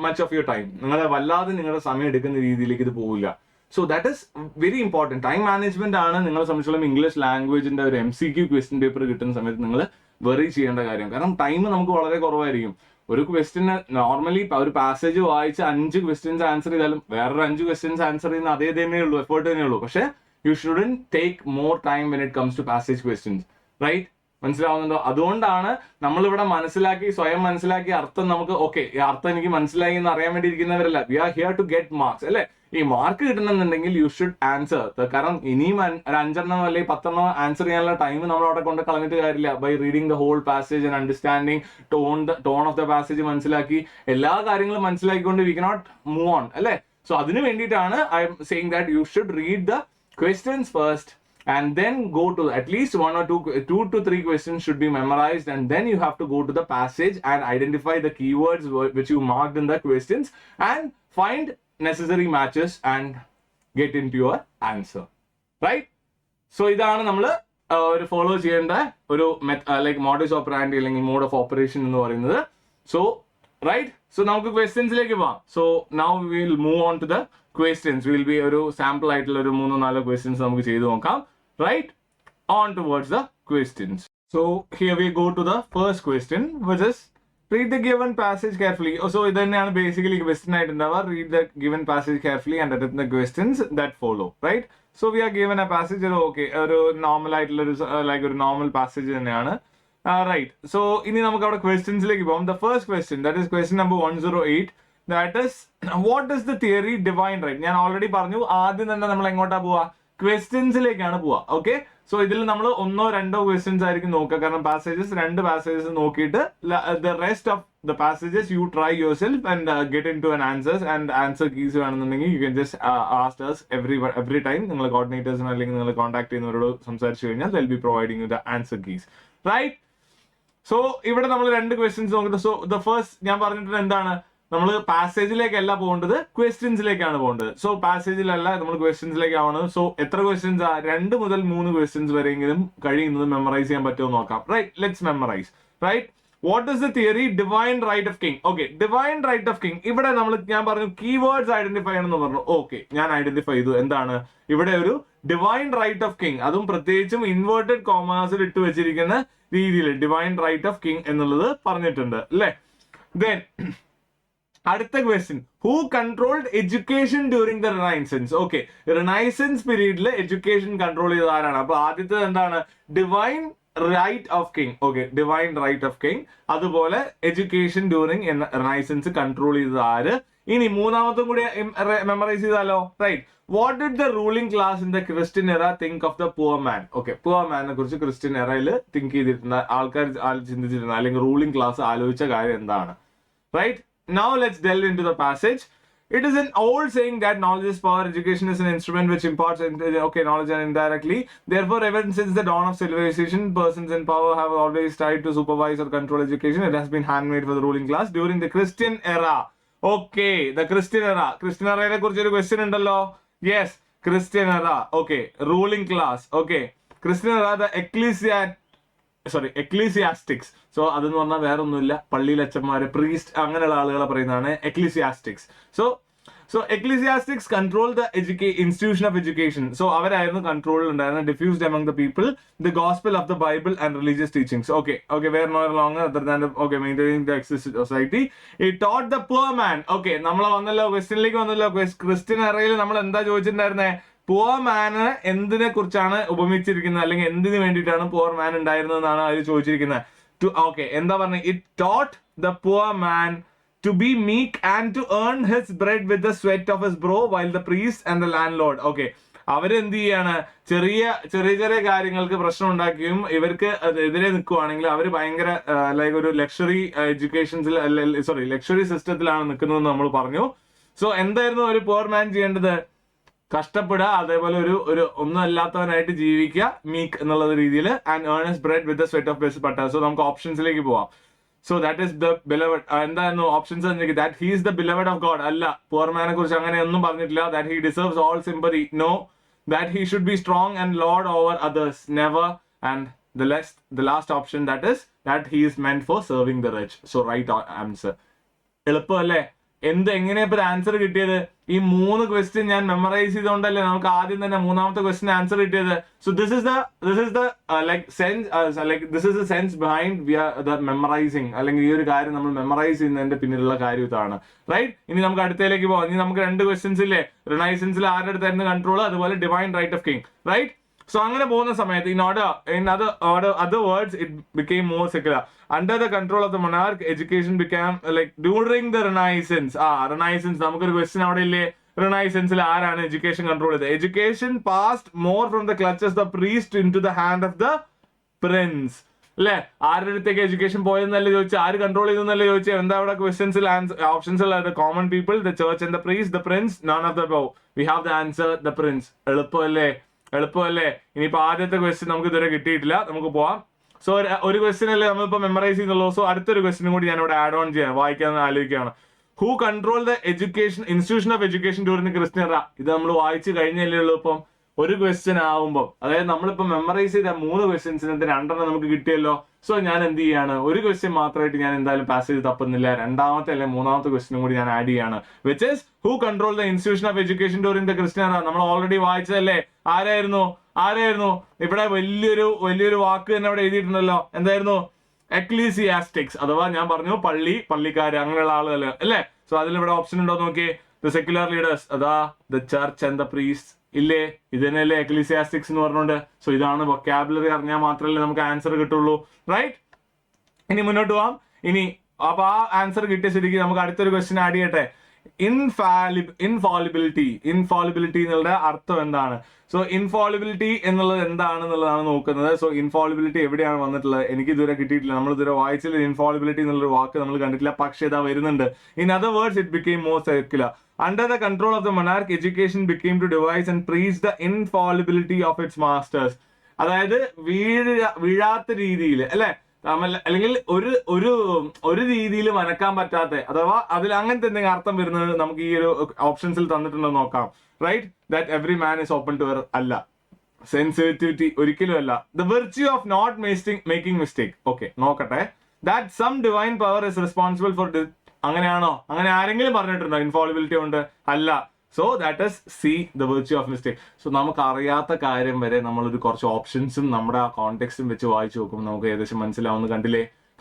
much of your time. നിങ്ങളെ വല്ലാതെ നിങ്ങളുടെ സമയം എടുക്കുന്ന രീതിയിലേക്ക് ഇത് പോവില്ല. So that is very important. Time management ആണ് നിങ്ങളെ സംബന്ധിച്ചോളം ഇംഗ്ലീഷ് ലാംഗ്വേജിന്റെ ഒരു MCQ ക്വസ്റ്റ്യൻ പേപ്പർ കിട്ടുന്ന സമയത്ത് നിങ്ങൾ വെറി ചെയ്യേണ്ട കാര്യം. കാരണം ടൈം നമുക്ക് വളരെ കുറവായിരിക്കും. ഒരു ക്വസ്റ്റ്യന് നോർമലി ഒരു പാസേജ് വായിച്ച് 5 ക്വസ്റ്റ്യൻസ് ആൻസർ ചെയ്താലും വേറൊരു 5 ക്വസ്റ്റ്യൻസ് ആൻസർ ചെയ്യുന്ന അതേ തന്നെയുള്ളൂ, എഫേർട്ട് തന്നെയുള്ളൂ. പക്ഷേ you shouldn't take more time when it comes to passage questions, right? മനസ്സിലാവുന്നുണ്ടോ? അതുകൊണ്ടാണ് നമ്മളിവിടെ സ്വയം മനസ്സിലാക്കി അർത്ഥം നമുക്ക് ഈ അർത്ഥം എനിക്ക് മനസ്സിലായി എന്ന് അറിയാൻ വേണ്ടി ഇരിക്കുന്നവരല്ല. We are here to get marks, അല്ലെ? ഈ മാർക്ക് കിട്ടണമെന്നുണ്ടെങ്കിൽ യു ഷുഡ് ആൻസർ. കാരണം ഇനിയും ഒരു 5 അല്ലെങ്കിൽ 10 ആൻസർ ചെയ്യാനുള്ള ടൈം നമ്മൾ അവിടെ കൊണ്ട് കളഞ്ഞിട്ട് കാര്യമില്ല. By reading the whole passage and understanding tone of the passage മനസ്സിലാക്കി എല്ലാ കാര്യങ്ങളും മനസ്സിലാക്കിക്കൊണ്ട് വി കനോട്ട് മൂവ് ഓൺ, അല്ലെ? സോ അതിന് വേണ്ടിയിട്ടാണ് I'm saying that you should read the questions first and then go to at least 1 or 2 to 3 questions should be memorized, and then you have to go to the passage and identify the keywords which you marked in the questions and find necessary matches and get into your answer, right? So idana nammal ഒരു follow ചെയ്യേണ്ട ഒരു like modus operandi അല്ലെങ്കിൽ mode of operation എന്ന് പറയുന്നത്. So right, so നമുക്ക് ക്വസ്റ്റ്യൻസിലേക്ക് പോവാം. So now we will move on to the questions. Will be ഒരു സാമ്പിൾ ആയിട്ടുള്ള ഒരു 3-4 ക്വസ്റ്റ്യൻസ് നമുക്ക് ചെയ്തു നോക്കാം. Right, on towards the questions. So here we go to the first question, which is read the given passage carefully. So then basically question ആയിട്ടുണ്ടാവുക. Read the given passage carefully and attempt the questions that follow, right? So we are given a passage, ഒരു normal ആയിട്ടുള്ള ഒരു normal passage തന്നെയാണ്, right? So ഇനി നമുക്ക് അവിടെ ക്വസ്റ്റ്യൻസിലേക്ക് പോകാം. The first question, that is question number 108, that is what is the theory divine right? ഞാൻ already പറഞ്ഞു, ആദ്യം തന്നെ നമ്മൾ എങ്ങോട്ടാ പോവാ? ക്വസ്റ്റ്യൻസിലേക്കാണ് പോവാ. ഓക്കെ, സോ ഇതിൽ നമ്മൾ 1-2 ക്വസ്റ്റ്യൻസ് ആയിരിക്കും നോക്കുക. കാരണം രണ്ട് പാസേജസ് നോക്കിയിട്ട് the rest of the passages you try yourself and get in to an answers and answer keys വേണമെന്നുണ്ടെങ്കിൽ you can just ask us every time. നിങ്ങൾ കോർഡിനേറ്റേഴ്സിനോ അല്ലെങ്കിൽ നിങ്ങൾ കോൺടാക്ട് ചെയ്യുന്നവരോട് സംസാരിച്ചു കഴിഞ്ഞാൽ they will be providing you the answer keys, right? So ഇവിടെ നമ്മൾ 2 ക്വസ്റ്റ്യൻസ് നോക്കുന്നത്. സോ ദ ഫസ്റ്റ് ഞാൻ പറഞ്ഞിട്ടുണ്ട് എന്താണ്, നമ്മൾ പാസേജിലേക്കല്ല പോകേണ്ടത്, ക്വസ്റ്റ്യൻസിലേക്കാണ് പോകേണ്ടത്. സോ പാസേജിലല്ല, നമ്മൾ ക്വസ്റ്റ്യൻസിലേക്കാണ്. സോ എത്ര ക്വസ്റ്റ്യൻസ്? 2 മുതൽ 3 ക്വസ്റ്റ്യൻസ് വരെയെങ്കിലും കഴിയുന്നത് മെമ്മറൈസ് ചെയ്യാൻ പറ്റുമോ നോക്കാം, right? Let's memorise, right? What is the theory divine right of king? Okay, divine right of king. ഇവിടെ ഞാൻ പറഞ്ഞു കീവേഡ്സ് ഐഡന്റിഫൈ ചെയ്യണമെന്ന് പറഞ്ഞു. ഓക്കെ, ഞാൻ ഐഡന്റിഫൈ ചെയ്തു. എന്താണ് ഇവിടെ ഒരു ഡിവൈൻ റൈറ്റ് ഓഫ് കിങ്, അതും പ്രത്യേകിച്ചും ഇൻവേർട്ടഡ് കോമേഴ്സിൽ ഇട്ട് വെച്ചിരിക്കുന്ന രീതിയിൽ ഡിവൈൻ റൈറ്റ് ഓഫ് കിങ് എന്നുള്ളത് പറഞ്ഞിട്ടുണ്ട്, അല്ലേ? ദെൻ അടുത്ത question, who controlled education during the renaissance? Okay, renaissance പീരീഡിൽ എഡ്യൂക്കേഷൻ കൺട്രോൾ ചെയ്ത ആരാണ്? അപ്പൊ ആദ്യത്തേത് എന്താണ്? Divine right of king. Okay, divine right of king. അതുപോലെ എഡ്യൂക്കേഷൻ ഡ്യൂറിംഗ് റിനൈസൻസ് കൺട്രോൾ ചെയ്തത് ആര്? ഇനി മൂന്നാമത്തും കൂടി മെമ്മറൈസ് ചെയ്താലോ, right? What did the ruling class in the Christian era think of the poor man? Okay, poor മാനെ കുറിച്ച് Christian എറയിൽ think ചെയ്തിരുന്ന ആൾക്കാർ ചിന്തിച്ചിരുന്ന അല്ലെങ്കിൽ റൂളിംഗ് ക്ലാസ് ആലോചിച്ച കാര്യം എന്താണ്, right? Now let's delve into the passage. It is an old saying that knowledge is power. Education is an instrument which imparts knowledge and indirectly. Therefore, ever since the dawn of civilization, persons in power have always tried to supervise or control education. It has been handmade for the ruling class during the Christian era. Okay, the Christian era. Christian era ine kurichu oru question undallo. Yes, Christian era. Okay, ruling class. Okay, Christian era, the ecclesiastics. So അതെന്ന് പറഞ്ഞാൽ വേറെ ഒന്നുമില്ല, പള്ളിയിൽ അച്ഛന്മാര്, priest, അങ്ങനെയുള്ള ആളുകളെ പറയുന്നതാണ് ecclesiastics. So ecclesiastics control the institution of education. So അവരായിരുന്നു കൺട്രോളിൽ ഉണ്ടായിരുന്നത്. Diffused among the people the gospel of the Bible and religious teachings. Okay, were no longer other than maintaining the existing society. It taught the poor man. Okay, നമ്മൾ വന്നല്ലോ ക്വസ്റ്റ്യനിലേക്ക് വന്നല്ലോ. Christian എറയിൽ നമ്മൾ എന്താ ചോദിച്ചിട്ടുണ്ടായിരുന്നേ? Poor മാന് എന്തിനെ കുറിച്ചാണ് ഉപമിച്ചിരിക്കുന്നത്, അല്ലെങ്കിൽ എന്തിനു വേണ്ടിയിട്ടാണ് പുവർ മാൻ ഉണ്ടായിരുന്നതെന്നാണ് അവർ ചോദിച്ചിരിക്കുന്നത്. എന്താ പറഞ്ഞ? It taught the poor man to be meek and to earn his bread with the sweat of his brow while the priest and the landlord. Okay, അവരെന്ത് ചെയ്യാണ്? ചെറിയ കാര്യങ്ങൾക്ക് പ്രശ്നം ഉണ്ടാക്കുകയും ഇവർക്ക് എതിരെ നിൽക്കുവാണെങ്കിൽ അവർ ഭയങ്കര ലൈക്ക് ഒരു ലക്ഷറി ലക്ഷറി സിസ്റ്റത്തിലാണ് നിൽക്കുന്നതെന്ന് നമ്മൾ പറഞ്ഞു. സോ എന്തായിരുന്നു ഒരു പുവർ മാൻ ചെയ്യേണ്ടത്? കഷ്ടപ്പെടുക, അതേപോലെ ഒരു ഒന്നും അല്ലാത്തവനായിട്ട് ജീവിക്കുക, മീക്ക് എന്നുള്ള രീതിയിൽ, and earn his bread with the sweat of his butter. So നമുക്ക് ഓപ്ഷൻസിലേക്ക് പോവാം. So that is the beloved. എന്തായിരുന്നു ഓപ്ഷൻസ് തന്നിരിക്കുന്നത്? That he is the beloved of God. അല്ല, poor man കുറിച്ച് അങ്ങനെയൊന്നും പറഞ്ഞിട്ടില്ല. That he deserves all sympathy. No. That he should be strong and lord over others. Never. And the last option, that is that he is meant for serving the rich. So right answer. എളുപ്പമല്ലേ? എങ്ങനെയാ ഇപ്പൊ answer കിട്ടിയത്? ഈ 3 question ഞാൻ memorise ചെയ്തുകൊണ്ടല്ലേ നമുക്ക് ആദ്യം തന്നെ മൂന്നാമത്തെ ക്വസ്റ്റ്യൻ ആൻസർ കിട്ടിയത്. So this is the like sense, like this is the sense behind the memorising, അല്ലെങ്കിൽ ഈ ഒരു കാര്യം നമ്മൾ മെമ്മറൈസ് ചെയ്യുന്നതിന്റെ പിന്നിലുള്ള കാര്യം ഇതാണ്. റൈറ്റ്? ഇനി നമുക്ക് അടുത്തേക്ക് പോകാം. ഇനി നമുക്ക് 2 ക്വസ്റ്റ്യൻസ് ഇല്ലേ? റിനൈസൻസിൽ ആരുടെ അടുത്തായിരുന്നു കൺട്രോൾ, അതുപോലെ divine right of king. Right? So അങ്ങനെ പോകുന്ന സമയത്ത് in other words it became more secular. Under the control of the monarch, education became like during the Renaissance. Renaissance നമുക്കൊരു ക്വസ്റ്റ്യൻ അവിടെ ഇല്ലേ? റിനൈസൻസിൽ ആരാണ് എഡ്യൂക്കേഷൻ കൺട്രോൾ ചെയ്തത്? Education passed more from the clutches of the priest into the hand of the prince. അല്ലെ? ആരുടെ അടുത്തേക്ക് education പോയെന്നല്ലേ ചോദിച്ചാൽ, ആര് കൺട്രോൾ ചെയ്തെന്നല്ലേ ചോദിച്ചാൽ, എന്താ അവിടെ ക്വസ്റ്റ്യൻസിൽ ഓപ്ഷൻസ് ഉള്ളത്? Common people, the church and the priest, the prince, none of the above. We have the answer, the prince. എളുപ്പമല്ലേ? ഇനിയിപ്പോ ആദ്യത്തെ ക്വസ്റ്റ്യൻ നമുക്ക് ഇതുവരെ കിട്ടിയിട്ടില്ല, നമുക്ക് പോവാം. സോ ഒരു ക്വസ്റ്റ്യൻ അല്ലേ നമ്മളിപ്പോ മെമ്മറൈസ് ചെയ്യുന്നുള്ളൂ. സോ അടുത്തൊരു ക്വസ്റ്റ്യനും കൂടി ഞാൻ ഇവിടെ ആഡ് ഓൺ ചെയ്യാൻ വായിക്കാൻ ആലോചിക്കുകയാണ്. Who control the institution of education during the Christian എറ? ഇത് നമ്മൾ വായിച്ചു കഴിഞ്ഞല്ലേ ഉള്ളൂ. ഇപ്പം ഒരു ക്വസ്റ്റ്യൻ ആവുമ്പോൾ, അതായത് നമ്മളിപ്പോ മെമ്മറൈസ് ചെയ്ത 3 ക്വസ്റ്റ്യൻസിനകത്ത് 2 നമുക്ക് കിട്ടിയല്ലോ. സോ ഞാൻ എന്ത് ചെയ്യാണ്? ഒരു ക്വസ്റ്റ്യൻ മാത്രമായിട്ട് ഞാൻ എന്തായാലും പാസേജ് തപ്പുന്നില്ല, രണ്ടാമത്തെ അല്ലെങ്കിൽ മൂന്നാമത്തെ ക്വസ്റ്റ്യനും കൂടി ഞാൻ ആഡ് ചെയ്യാണ്. Which is who control the institution of education during the Christian എറ? നമ്മൾ ഓൾറെഡി വായിച്ചതല്ലേ. ആരായിരുന്നു? ഇവിടെ വലിയൊരു വാക്ക് തന്നെ അവിടെ എഴുതിയിട്ടുണ്ടല്ലോ. എന്തായിരുന്നു? എക്ലീസിയാസ്റ്റിക്സ്, അഥവാ ഞാൻ പറഞ്ഞു പള്ളിക്കാര്, അങ്ങനെയുള്ള ആളുകൾ അല്ലേ. സോ അതിലിവിടെ ഓപ്ഷൻ ഉണ്ടോ നോക്കിയേ. ദ സെക്യുലർ ലീഡേഴ്സ്, അതാ the church and the priest ഇല്ലേ? ഇത് തന്നെയല്ലേ എക്ലീസിയാസ്റ്റിക്സ് എന്ന് പറഞ്ഞുകൊണ്ട്. സോ ഇതാണ് വൊക്കാബുലറി അറിഞ്ഞാൽ മാത്രമല്ലേ നമുക്ക് ആൻസർ കിട്ടുള്ളൂ. റൈറ്റ്? ഇനി മുന്നോട്ട് പോവാം. അപ്പൊ ആ ആൻസർ കിട്ടിയ സ്ഥിതിക്ക് നമുക്ക് അടുത്തൊരു ക്വസ്റ്റ്യൻ ആഡ് ചെയ്യട്ടെ. ഇൻഫോളിബിലിറ്റി എന്നുള്ള അർത്ഥം എന്താണ്? സോ ഇൻഫോളിബിലിറ്റി എന്നുള്ളത് എന്താണെന്നുള്ളതാണ് നോക്കുന്നത്. സോ ഇൻഫോളിബിലിറ്റി എവിടെയാണ് വന്നിട്ടുള്ളത്? എനിക്ക് ഇതുവരെ കിട്ടിയിട്ടില്ല. നമ്മൾ ഇതുവരെ വായിച്ചതിൽ ഇൻഫോളിബിലിറ്റി എന്നുള്ളൊരു വാക്ക് നമ്മൾ കണ്ടിട്ടില്ല, പക്ഷേ ഇതാ വരുന്നുണ്ട്. In other words it became more secular. Under the control of the monarch, education became to devise and preach the infallibility of its masters. അതായത് വീഴാത്ത രീതിയിൽ അല്ലെ, അല്ലെങ്കിൽ ഒരു രീതിയിൽ മനക്കാൻ പറ്റാത്ത, അഥവാ അതിൽ അങ്ങനത്തെ എന്തെങ്കിലും അർത്ഥം വരുന്നത് നമുക്ക് ഈ ഒരു ഓപ്ഷൻസിൽ തന്നിട്ടുണ്ടോ നോക്കാം. Right? That every man is open to അല്ല. സെൻസിറ്റിവിറ്റി ഒരിക്കലും അല്ല. The virtue of not making mistake. Okay, നോക്കട്ടെ. That some divine power is responsible for. അങ്ങനെയാണോ? അങ്ങനെ ആരെങ്കിലും പറഞ്ഞിട്ടുണ്ടോ ഇൻഫോളിബിലിറ്റി ഉണ്ട്? അല്ല. So that is C, the virtue of mistake. So നമുക്ക് അറിയാത്ത കാര്യം വരെ നമ്മളൊരു കുറച്ച് ഓപ്ഷൻസും നമ്മുടെ ആ കോണ്ടെക്സ്റ്റും വെച്ച് വായിച്ചു നോക്കുമ്പോൾ നമുക്ക് ഏകദേശം മനസ്സിലാവുന്ന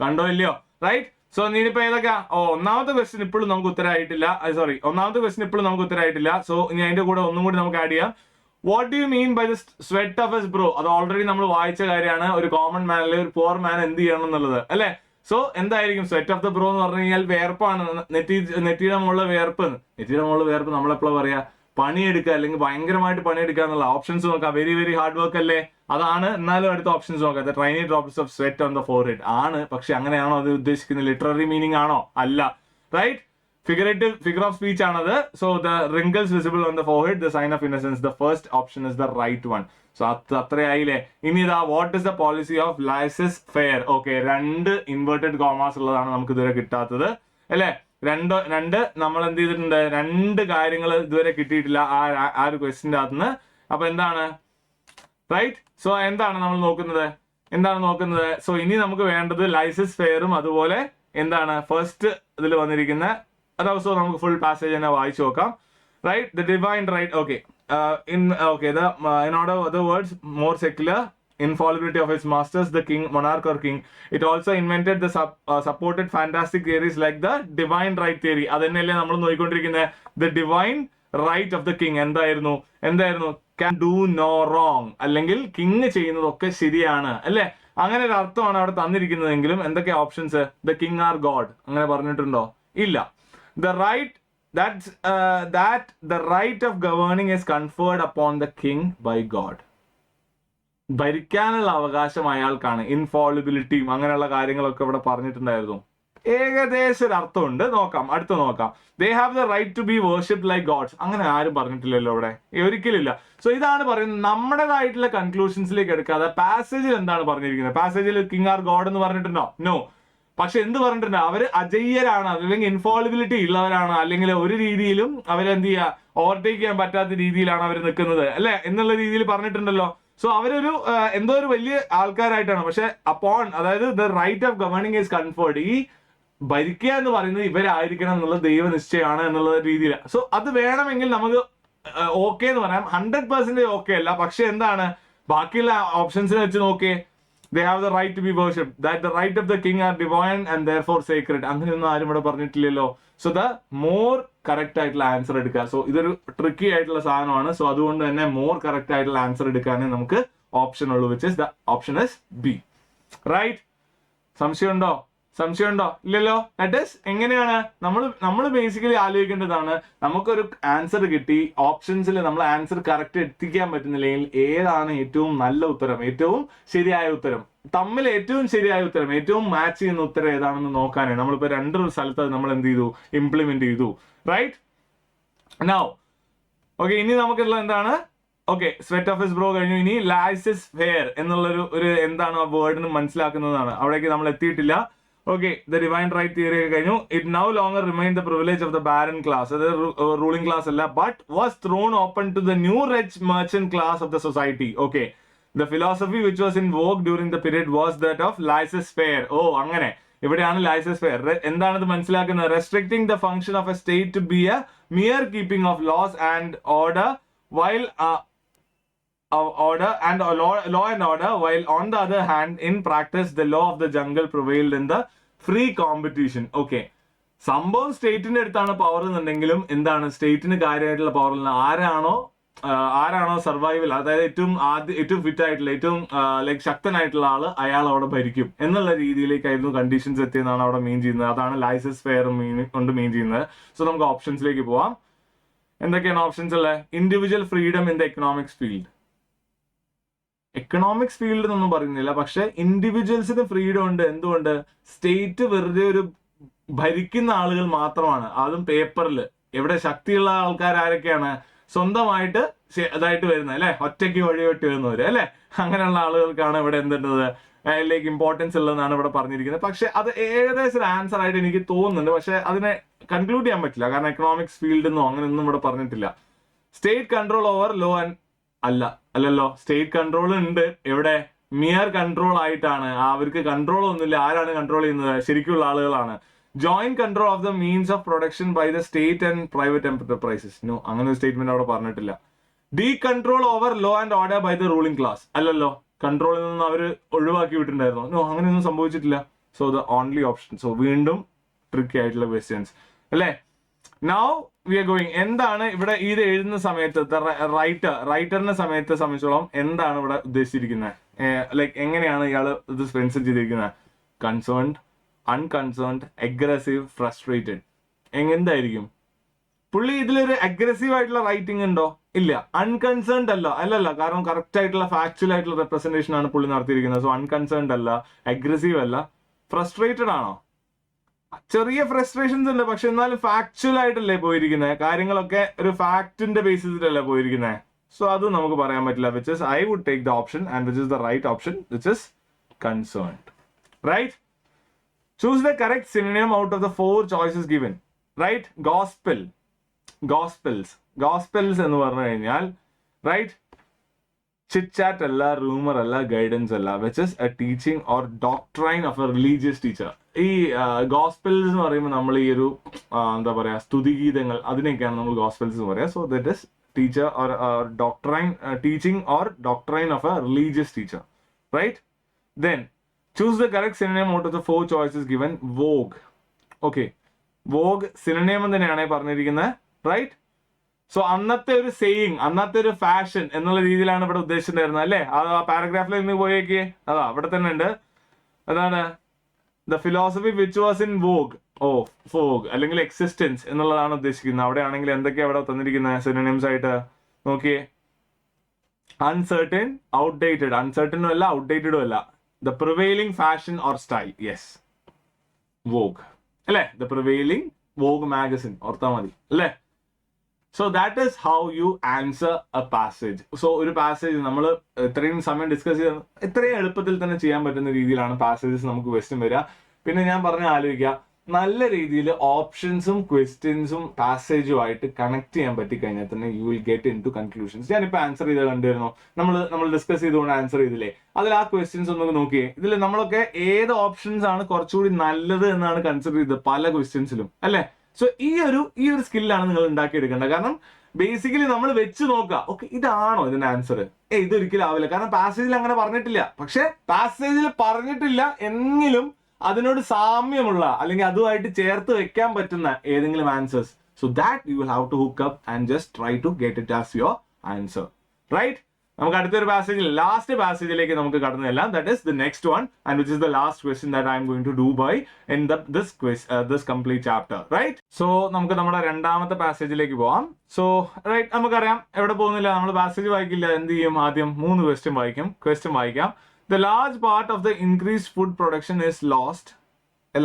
കണ്ടോ ഇല്ലയോ? റൈറ്റ്? സോ നീനിപ്പോ ഏതൊക്കെയാ? ഒന്നാമത്തെ ക്വസ്റ്റ്യൻ ഇപ്പോഴും നമുക്ക് ഉത്തരമായിട്ടില്ല. സോ ഇനി അതിന്റെ കൂടെ ഒന്നും കൂടി നമുക്ക് ആഡ് ചെയ്യാം. What do you mean by the sweat of his brow? അത് ഓൾറെഡി നമ്മൾ വായിച്ച കാര്യമാണ്. ഒരു കോമൺ മാൻ അല്ലെങ്കിൽ ഒരു പുവർ മാൻ എന്ത് ചെയ്യണം എന്നുള്ളത് അല്ലെ. സോ എന്തായിരിക്കും സ്വെറ്റ് ഓഫ് ദ ബ്രോ എന്ന് പറഞ്ഞു കഴിഞ്ഞാൽ? വേർപ്പാണ്. നെറ്റിയുടെ മുകളിൽ വേർപ്പ് നമ്മളെപ്പോഴാ പറയാ? പണിയെടുക്കുക, അല്ലെങ്കിൽ ഭയങ്കരമായിട്ട് പണിയെടുക്കുക എന്നുള്ള ഓപ്ഷൻസ് നോക്കാം. വെരി വെരി ഹാർഡ് വർക്ക് അല്ലേ? അതാണ്. എന്നാലും അടുത്ത ഓപ്ഷൻസ് നോക്കാം. The tiny drops of sweat on the forehead ആണ്. പക്ഷെ അങ്ങനെയാണോ അത് ഉദ്ദേശിക്കുന്നത്? ലിറ്റററി മീനിങ് ആണോ? അല്ല. റൈറ്റ്? ഫിഗർ ഓഫ് സ്പീച്ച് ആണത്. So the wrinkles visible on the forehead, the sign of innocence. The first option is the right one. So അത്രയായില്ലേ? ഇനി ഇതാ, what is the policy of laissez faire? Okay, 2 inverted commas ഉള്ളതാണ് നമുക്ക് ഇതുവരെ കിട്ടാത്തത് അല്ലെ. രണ്ട് നമ്മൾ എന്ത് ചെയ്തിട്ടുണ്ട്? 2 കാര്യങ്ങൾ ഇതുവരെ കിട്ടിയിട്ടില്ല ആ ഒരു ക്വസ്റ്റിന്റെ അകത്തുനിന്ന്. അപ്പൊ എന്താണ്? റൈറ്റ്? സോ എന്താണ് നമ്മൾ നോക്കുന്നത്? സോ ഇനി നമുക്ക് വേണ്ടത് ലൈസസ് ഫെയറും അതുപോലെ എന്താണ് ഫസ്റ്റ് ഇതിൽ വന്നിരിക്കുന്ന അതവസോ നമുക്ക് ഫുൾ പാസേജ് തന്നെ വായിച്ചു നോക്കാം. Right? The divine right. Okay. In other words, more secular, infallibility of its masters, the king, monarch or king. It also invented the supported fantastic theories like the divine right theory. അതന്നെയല്ലേ നമ്മൾ നോക്കിക്കൊണ്ടിരിക്കുന്നത്? The divine right of the king. എന്തായിരുന്നു? Can do no wrong. അല്ലെങ്കിൽ king ചെയ്യുന്നതൊക്കെ ശരിയാണ് അല്ലെ. അങ്ങനെ ഒരു അർത്ഥമാണ് അവിടെ തന്നിരിക്കുന്നതെങ്കിലും എന്തൊക്കെ options? The king or God അങ്ങനെ പറഞ്ഞിട്ടുണ്ടോ? ഇല്ല. The right that the right of governing is conferred upon the king by God. ഭരിക്കാനുള്ള അവകാശം അയാൾക്കാണ്. ഇൻഫോളിബിലിറ്റിയും അങ്ങനെയുള്ള കാര്യങ്ങളൊക്കെ ഇവിടെ പറഞ്ഞിട്ടുണ്ടായിരുന്നു. ഏകദേശം ഒരു അർത്ഥമുണ്ട്. അടുത്ത് നോക്കാം. They have the right to be worshipped like gods. അങ്ങനെ ആരും പറഞ്ഞിട്ടില്ലല്ലോ ഇവിടെ, ഒരിക്കലില്ല. സോ ഇതാണ് പറയുന്നത്. നമ്മുടേതായിട്ടുള്ള കൺക്ലൂഷൻസിലേക്ക് എടുക്കാതെ പാസേജിൽ എന്താണ് പറഞ്ഞിരിക്കുന്നത്? പാസേജിൽ കിങ് ആർ ഗോഡ് എന്ന് പറഞ്ഞിട്ടുണ്ടോ? നോ. പക്ഷെ എന്ത് പറഞ്ഞിട്ടുണ്ട്, അവര് അജയ്യരാണ്, അല്ലെങ്കിൽ ഇൻഫോളിബിലിറ്റി ഉള്ളവരാണ്, അല്ലെങ്കിൽ ഒരു രീതിയിലും അവരെന്ത് ചെയ്യുക, ഓവർടേക്ക് ചെയ്യാൻ പറ്റാത്ത രീതിയിലാണ് അവർ നിൽക്കുന്നത് അല്ലെ എന്നുള്ള രീതിയിൽ പറഞ്ഞിട്ടുണ്ടല്ലോ. സോ അവരൊരു എന്തോ ഒരു വലിയ ആൾക്കാരായിട്ടാണ്. പക്ഷെ അപ്പോൺ, അതായത് the right of governing is conferred, ഈ ഭരിക്കുക എന്ന് പറയുന്നത് ഇവരായിരിക്കണം എന്നുള്ള ദൈവനിശ്ചയമാണ് എന്നുള്ള രീതിയിൽ. സോ അത് വേണമെങ്കിൽ നമുക്ക് ഓക്കെ എന്ന് പറയാം. 100% ഓക്കെ അല്ല, പക്ഷെ എന്താണ് ബാക്കിയുള്ള ഓപ്ഷൻസിനെ വെച്ച് നോക്കിയേ. They have the right to be worshipped, that the right of the king are divine and therefore sacred. അങ്ങനെയൊന്നും ആരും ഇവിടെ പറഞ്ഞിട്ടില്ലല്ലോ. സോ ദ മോർ കറക്റ്റ് ആയിട്ടുള്ള ആൻസർ എടുക്കുക. സോ ഇതൊരു ട്രിക്കി ആയിട്ടുള്ള സാധനമാണ്. സോ അതുകൊണ്ട് തന്നെ മോർ കറക്റ്റ് ആയിട്ടുള്ള ആൻസർ എടുക്കാനേ നമുക്ക് ഓപ്ഷൻ ഉള്ളൂ, which is the option is B. Right? സംശയമുണ്ടോ? ഇല്ലല്ലോ. ദാറ്റ് ഈസ് എങ്ങനെയാണ് നമ്മൾ ബേസിക്കലി ആലോചിക്കേണ്ടതാണ്, നമുക്കൊരു ആൻസർ കിട്ടി, ഓപ്ഷൻസിൽ നമ്മൾ ആൻസർ കറക്റ്റ് എത്തിക്കാൻ പറ്റുന്നില്ലെങ്കിൽ ഏതാണ് ഏറ്റവും നല്ല ഉത്തരം, ഏറ്റവും ശരിയായ ഉത്തരം, തമ്മിൽ ഏറ്റവും ശരിയായ ഉത്തരം, ഏറ്റവും മാച്ച് ചെയ്യുന്ന ഉത്തരം ഏതാണെന്ന് നോക്കാനേ നമ്മളിപ്പോ രണ്ടൊരു സ്ഥലത്ത് നമ്മൾ എന്ത് ചെയ്തു, ഇംപ്ലിമെന്റ് ചെയ്തു. റൈറ്റ്? നൗ ഓക്കെ, ഇനി നമുക്കുള്ള എന്താണ്, okay sweat of his bro കഴിഞ്ഞു. ഇനി ലൈസസ് ഫെയർ എന്നുള്ളൊരു എന്താണ് ആ വേർഡിന് മനസ്സിലാക്കുന്നതാണ്. അവിടേക്ക് നമ്മൾ എത്തിയിട്ടില്ല. Okay, the divine right theory കഴിഞ്ഞു. It no longer remained the privilege of the baron class, the ruling class അല്ല, but was thrown open to the new rich merchant class of the society. Okay, the philosophy which was in vogue during the period was that of laissez-faire. Oh, അങ്ങനെ ഇവിടെയാണ് laissez-faire. എന്താണെന്ന് മനസ്സിലാക്കുന്നത്, restricting the function of a state to be a mere keeping of laws and order while law and order, while on the other hand in practice the law of the jungle prevailed in the free competition. Okay, സംഭവം സ്റ്റേറ്റിന്റെ അടുത്താണ് power എന്നുണ്ടെങ്കിലും എന്താണ് സ്റ്റേറ്റിന് കാര്യമായിട്ടുള്ള power ഇല്ല. ആരാണോ survival, അതായത് ഏറ്റവും ഫിറ്റ് ആയിട്ടുള്ള, ഏറ്റവും ലൈക്ക് ശക്തനായിട്ടുള്ള ആള്, അയാൾ അവിടെ ഭരിക്കും എന്നുള്ള രീതിയിലേക്കായിരുന്നു കണ്ടീഷൻസ് എത്തിയെന്നാണ് അവിടെ മീൻ ചെയ്യുന്നത്. അതാണ് ലൈസൻസ് ഫെയർ കൊണ്ട് മീൻ ചെയ്യുന്നത്. സോ നമുക്ക് ഓപ്ഷൻസിലേക്ക് പോവാം. എന്തൊക്കെയാണ് ഓപ്ഷൻസ് ഉള്ളത്? Individual freedom in the economics field. Economics field എന്നൊന്നും പറയുന്നില്ല, പക്ഷെ ഇൻഡിവിജ്വൽസിന് ഫ്രീഡം ഉണ്ട്. എന്തുകൊണ്ട്? സ്റ്റേറ്റ് വെറുതെ ഒരു ഭരിക്കുന്ന ആളുകൾ മാത്രമാണ്, അതും പേപ്പറിൽ. എവിടെ ശക്തിയുള്ള ആൾക്കാർ ആരൊക്കെയാണ്? സ്വന്തമായിട്ട് അതായിട്ട് വരുന്നത് അല്ലെ, ഒറ്റയ്ക്ക് വഴിവെട്ടി വരുന്നവര് അല്ലെ, അങ്ങനെയുള്ള ആളുകൾക്കാണ് ഇവിടെ എന്തുള്ളത്, അതിലേക്ക് ഇമ്പോർട്ടൻസ് ഉള്ളതെന്നാണ് ഇവിടെ പറഞ്ഞിരിക്കുന്നത്. പക്ഷെ അത് ഏകദേശം ഒരു ആൻസർ ആയിട്ട് എനിക്ക് തോന്നുന്നുണ്ട്, പക്ഷെ അതിനെ കൺക്ലൂഡ് ചെയ്യാൻ പറ്റില്ല, കാരണം എക്കണോമിക്സ് ഫീൽഡ് എന്നോ അങ്ങനെയൊന്നും ഇവിടെ പറഞ്ഞിട്ടില്ല. State control over law and അല്ലല്ലോ, സ്റ്റേറ്റ് കൺട്രോൾ ഉണ്ട്. എവിടെ? മിയർ കൺട്രോൾ ആയിട്ടാണ്, അവർക്ക് കൺട്രോൾ ഒന്നുമില്ല. ആരാണ് കൺട്രോൾ ചെയ്യുന്നത്? ശരിക്കുള്ള ആളുകളാണ്. Joint control of the means of production by the state and private enterprises. No, അങ്ങനെ ഒരു സ്റ്റേറ്റ്മെന്റ് അവിടെ പറഞ്ഞിട്ടില്ല. D control over law and order by the ruling class. അല്ലല്ലോ, കൺട്രോളിൽ നിന്ന് അവർ ഒഴിവാക്കി വിട്ടിട്ടുണ്ടായിരുന്നു. നോ, അങ്ങനെയൊന്നും സംഭവിച്ചിട്ടില്ല. So the only option. So വീണ്ടും ട്രിക്കി ആയിട്ടുള്ള ക്വസ്റ്റ്യൻസ് അല്ലേ. Now we are going. എന്താണ് ഇവിടെ ഇത് എഴുതുന്ന സമയത്ത് റൈറ്ററിനെ സംബന്ധിച്ചോളം എന്താണ് ഇവിടെ ഉദ്ദേശിച്ചിരിക്കുന്നത്? ലൈക്ക് എങ്ങനെയാണ് ഇയാള് ഇത് സ്പെൻസർ ചെയ്തിരിക്കുന്നത്? Concerned, unconcerned, aggressive, frustrated. എന്തായിരിക്കും? പുള്ളി ഇതിലൊരു അഗ്രസീവ് ആയിട്ടുള്ള റൈറ്റിംഗ് ഉണ്ടോ? ഇല്ല. അൺകൺസേൺഡ് അല്ലല്ല, കാരണം കറക്റ്റ് ആയിട്ടുള്ള ഫാക്ച്വൽ ആയിട്ടുള്ള റെപ്രസെന്റേഷൻ ആണ് പുള്ളി നടത്തിയിരിക്കുന്നത്. സോ അൺകൺസേൺഡ് അല്ല, അഗ്രസീവ് അല്ല. ഫ്രസ്ട്രേറ്റഡ് ആണോ? ചെറിയ ഫ്രസ്ട്രേഷൻസ് ഉണ്ട്, പക്ഷെ എന്നാലും ഫാക്ച്വൽ ആയിട്ടല്ലേ പോയിരിക്കുന്നത്, കാര്യങ്ങളൊക്കെ ഒരു ഫാക്ടിന്റെ ബേസിസിലല്ലേ പോയിരിക്കുന്നത്. സോ അത് നമുക്ക് പറയാൻ പറ്റില്ല. Which is I would take the option and which is the right option, which is concerned. Right? Choose the correct synonym out of the 4 choices given. Right? Gospels എന്ന് പറഞ്ഞു കഴിഞ്ഞാൽ, റൈറ്റ്, ചിറ്റ് ചാറ്റ് അല്ല, rumour അല്ല, guidance അല്ല, which is a teaching or doctrine of a religious teacher. ഈ gospels എന്ന് പറയുമ്പോൾ നമ്മൾ ഈ ഒരു എന്താ പറയാ, സ്തുതിഗീതങ്ങൾ, അതിനൊക്കെയാണ് നമ്മൾ ഗോസ്പെൽസ് എന്ന് പറയാം. So that is teacher or doctrine, teaching or doctrine of a religious teacher. Right? Then choose the correct synonym out of the 4 choices given. Vogue. Okay, vogue synonym തന്നെയാണ് പറഞ്ഞിരിക്കുന്നത്. റൈറ്റ്? സോ അന്നത്തെ ഒരു saying, അന്നത്തെ ഒരു fashion എന്നുള്ള രീതിയിലാണ് ഇവിടെ ഉദ്ദേശിച്ചിട്ടുണ്ടായിരുന്നത് അല്ലേ. ആ പാരഗ്രാഫിൽ നിന്ന് പോയേക്ക്, അതാ ഇവിടെ തന്നെ ഉണ്ട്. അതാണ് the philosophy which was in vogue. Fog അല്ലെങ്കിൽ എക്സിസ്റ്റൻസ് എന്നുള്ളതാണ് ഉദ്ദേശിക്കുന്നത്. അവിടെ ആണെങ്കിൽ എന്തൊക്കെയാ അവിടെ തന്നിരിക്കുന്നത് സിനോണിംസ് ആയിട്ട് നോക്കിയേ. Uncertain, outdated. അൺസർട്ടനും അല്ല, ഔട്ട്ഡേറ്റഡും അല്ല. The prevailing fashion or style. Yes, vogue അല്ലേ, ദ പ്രിവെയിലിംഗ് വോഗ് മാഗസിൻ, ഓർത്താ മതി അല്ലേ. So that is how you answer A passage. So ഒരു പാസേജ് നമ്മൾ ഇത്രയും സമയം ഡിസ്കസ് ചെയ്ത് ഇത്രയും എളുപ്പത്തിൽ തന്നെ ചെയ്യാൻ പറ്റുന്ന രീതിയിലാണ് പാസേജസ് നമുക്ക് ക്വസ്റ്റ്യൻ വരിക. പിന്നെ ഞാൻ പറഞ്ഞ ആലോചിക്കുക, നല്ല രീതിയിൽ ഓപ്ഷൻസും ക്വസ്റ്റ്യൻസും പാസേജുമായിട്ട് കണക്ട് ചെയ്യാൻ പറ്റിക്കഴിഞ്ഞാൽ തന്നെ you will get in to conclusions. ഞാനിപ്പോൾ ആൻസർ ചെയ്ത് കണ്ടുവരുന്നു, നമ്മൾ ഡിസ്കസ് ചെയ്തുകൊണ്ട് ആൻസർ ചെയ്തില്ലേ, അതിൽ ആ ക്വസ്റ്റ്യൻസ് ഒന്ന് നോക്കിയേ. ഇതിൽ നമ്മളൊക്കെ ഏത് ഓപ്ഷൻസ് ആണ് കുറച്ചുകൂടി നല്ലത് എന്നാണ് കൺസിഡർ ചെയ്തത് പല ക്വസ്റ്റ്യൻസിലും, അല്ലേ? സോ ഈ ഒരു സ്കില്ലാണ് നിങ്ങൾ ഉണ്ടാക്കിയെടുക്കേണ്ടത്. കാരണം ബേസിക്കലി നമ്മൾ വെച്ച് നോക്കുക, ഓക്കെ ഇതാണോ ഇതിന്റെ ആൻസർ? ഇതൊരിക്കലും ആവില്ല, കാരണം പാസേജിൽ അങ്ങനെ പറഞ്ഞിട്ടില്ല. പക്ഷെ പാസേജിൽ പറഞ്ഞിട്ടില്ല എങ്കിലും അതിനോട് സാമ്യമുള്ള അല്ലെങ്കിൽ അതുമായിട്ട് ചേർത്ത് വെക്കാൻ പറ്റുന്ന ഏതെങ്കിലും answers, so that you will have to hook up and just try to get it as your answer, right? നമുക്ക് അടുത്തൊരു പാസേജിൽ ലാസ്റ്റ് പാസേജിലേക്ക് നമുക്ക് കടന്നു ചെല്ലാം. That is the next one and which is the last question that I'm going to do by in this complete chapter, right? So നമുക്ക് നമ്മുടെ രണ്ടാമത്തെ പാസേജിലേക്ക് പോവാം. സോ റൈറ്റ്, നമുക്കറിയാം എവിടെ പോകുന്നില്ല, നമ്മൾ പാസേജ് വായിക്കില്ല, എന്ത് ചെയ്യും? ആദ്യം 3 ക്വസ്റ്റ്യൻ വായിക്കാം. The large part of the increased food production is lost. A